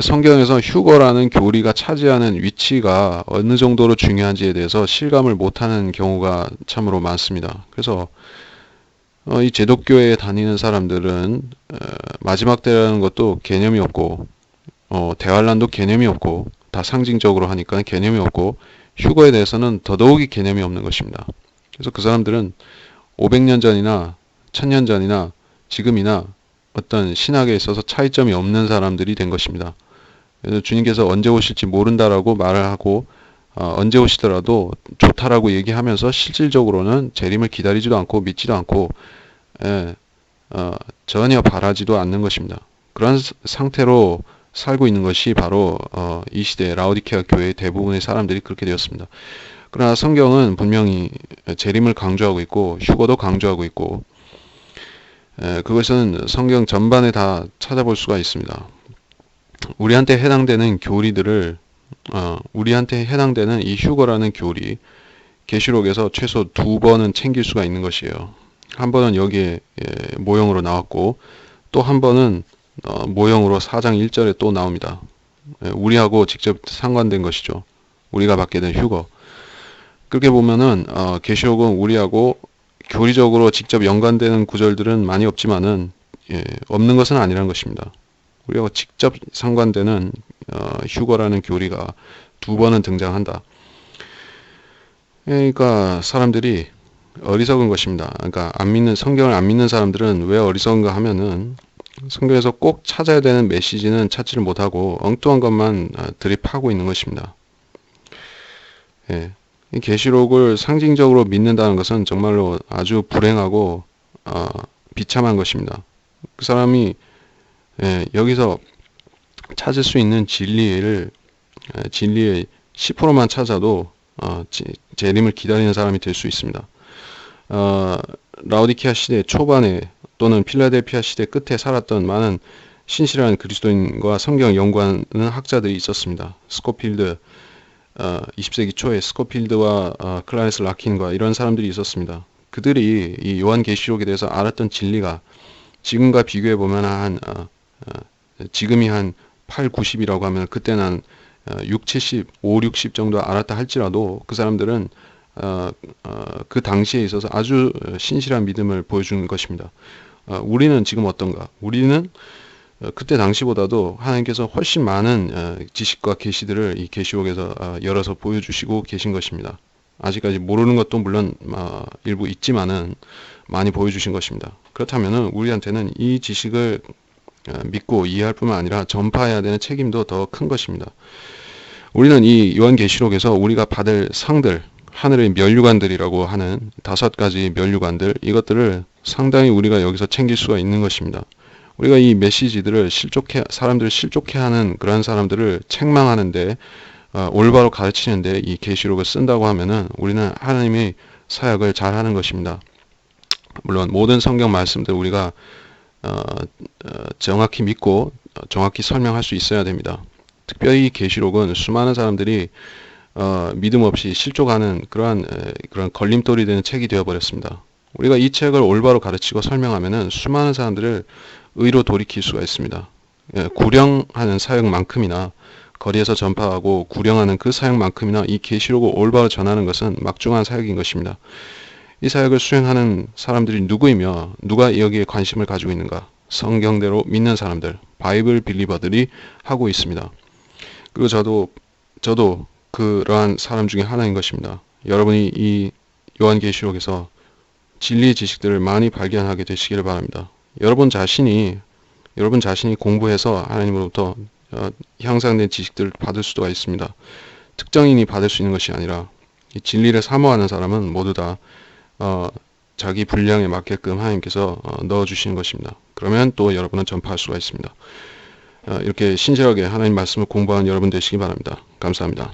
성경에서 휴거라는 교리가 차지하는 위치가 어느 정도로 중요한지에 대해서 실감을 못하는 경우가 참으로 많습니다. 그래서 이 제독교회에 다니는 사람들은 마지막 때라는 것도 개념이 없고 대환란도 개념이 없고 다 상징적으로 하니까 개념이 없고 휴거에 대해서는 더더욱이 개념이 없는 것입니다. 그래서 그 사람들은 500년 전이나 1000년 전이나 지금이나 어떤 신학에 있어서 차이점이 없는 사람들이 된 것입니다. 그래서 주님께서 언제 오실지 모른다라고 말을 하고 언제 오시더라도 좋다라고 얘기하면서 실질적으로는 재림을 기다리지도 않고 믿지도 않고 전혀 바라지도 않는 것입니다. 그런 상태로 살고 있는 것이 바로 이 시대 라오디케아 교회의 대부분의 사람들이 그렇게 되었습니다. 그러나 성경은 분명히 재림을 강조하고 있고 휴거도 강조하고 있고 그것은 성경 전반에 다 찾아볼 수가 있습니다. 우리한테 해당되는 교리들을 우리한테 해당되는 이 휴거라는 교리 계시록에서 최소 2번은 챙길 수가 있는 것이에요. 한 번은 여기에 모형으로 나왔고 또 한 번은 모형으로 4장 1절에 또 나옵니다. 우리하고 직접 상관된 것이죠. 우리가 받게 된 휴거. 그렇게 보면은 계시록은 우리하고 교리적으로 직접 연관되는 구절들은 많이 없지만은 없는 것은 아니라는 것입니다. 우리하고 직접 상관되는 휴거라는 교리가 2번은 등장한다. 그러니까 사람들이 어리석은 것입니다. 그러니까 성경을 안 믿는 사람들은 왜 어리석은가 하면은 성경에서 꼭 찾아야 되는 메시지는 찾지를 못하고 엉뚱한 것만 들이파고 있는 것입니다. 이 계시록을 상징적으로 믿는다는 것은 정말로 아주 불행하고 비참한 것입니다. 그 사람이 여기서 찾을 수 있는 진리의 10%만 찾아도 재림을 기다리는 사람이 될 수 있습니다. 라오디케아 시대 초반에 또는 필라델피아 시대 끝에 살았던 많은 신실한 그리스도인과 성경 연구하는 학자들이 있었습니다. 스코필드, 20세기 초에 스코필드와 클라레스 라킨과 이런 사람들이 있었습니다. 그들이 이 요한계시록에 대해서 알았던 진리가 지금과 비교해 보면 지금이 한 8, 90이라고 하면 그때는 한 6, 70, 5, 60 정도 알았다 할지라도 그 사람들은 그 당시에 있어서 아주 신실한 믿음을 보여주는 것입니다. 우리는 지금 어떤가? 우리는 그때 당시보다도 하나님께서 훨씬 많은 지식과 계시들을 이 계시록에서 열어서 보여주시고 계신 것입니다. 아직까지 모르는 것도 물론 일부 있지만은 많이 보여주신 것입니다. 그렇다면은 우리한테는 이 지식을 믿고 이해할 뿐만 아니라 전파해야 되는 책임도 더 큰 것입니다. 우리는 이 요한계시록에서 우리가 받을 상들, 하늘의 면류관들이라고 하는 5가지 면류관들, 이것들을 상당히 우리가 여기서 챙길 수가 있는 것입니다. 우리가 이 메시지들을 사람들을 실족해 하는 그러한 사람들을 책망하는데, 올바로 가르치는데 이 계시록을 쓴다고 하면은 우리는 하나님의 사역을 잘 하는 것입니다. 물론 모든 성경 말씀들 우리가 정확히 믿고 정확히 설명할 수 있어야 됩니다. 특별히 이 계시록은 수많은 사람들이 믿음 없이 실족하는 그런 걸림돌이 되는 책이 되어버렸습니다. 우리가 이 책을 올바로 가르치고 설명하면은 수많은 사람들을 의로 돌이킬 수가 있습니다. 구령하는 사역만큼이나 거리에서 전파하고 구령하는 그 사역만큼이나 이 계시록을 올바로 전하는 것은 막중한 사역인 것입니다. 이 사역을 수행하는 사람들이 누구이며 누가 여기에 관심을 가지고 있는가? 성경대로 믿는 사람들, 바이블 빌리버들이 하고 있습니다. 그리고 저도 그러한 사람 중에 하나인 것입니다. 여러분이 이 요한계시록에서 진리의 지식들을 많이 발견하게 되시기를 바랍니다. 여러분 자신이 공부해서 하나님으로부터 향상된 지식들을 받을 수도 있습니다. 특정인이 받을 수 있는 것이 아니라 이 진리를 사모하는 사람은 모두 다 자기 분량에 맞게끔 하나님께서 넣어주시는 것입니다. 그러면 또 여러분은 전파할 수가 있습니다. 이렇게 신실하게 하나님 말씀을 공부하는 여러분 되시기 바랍니다. 감사합니다.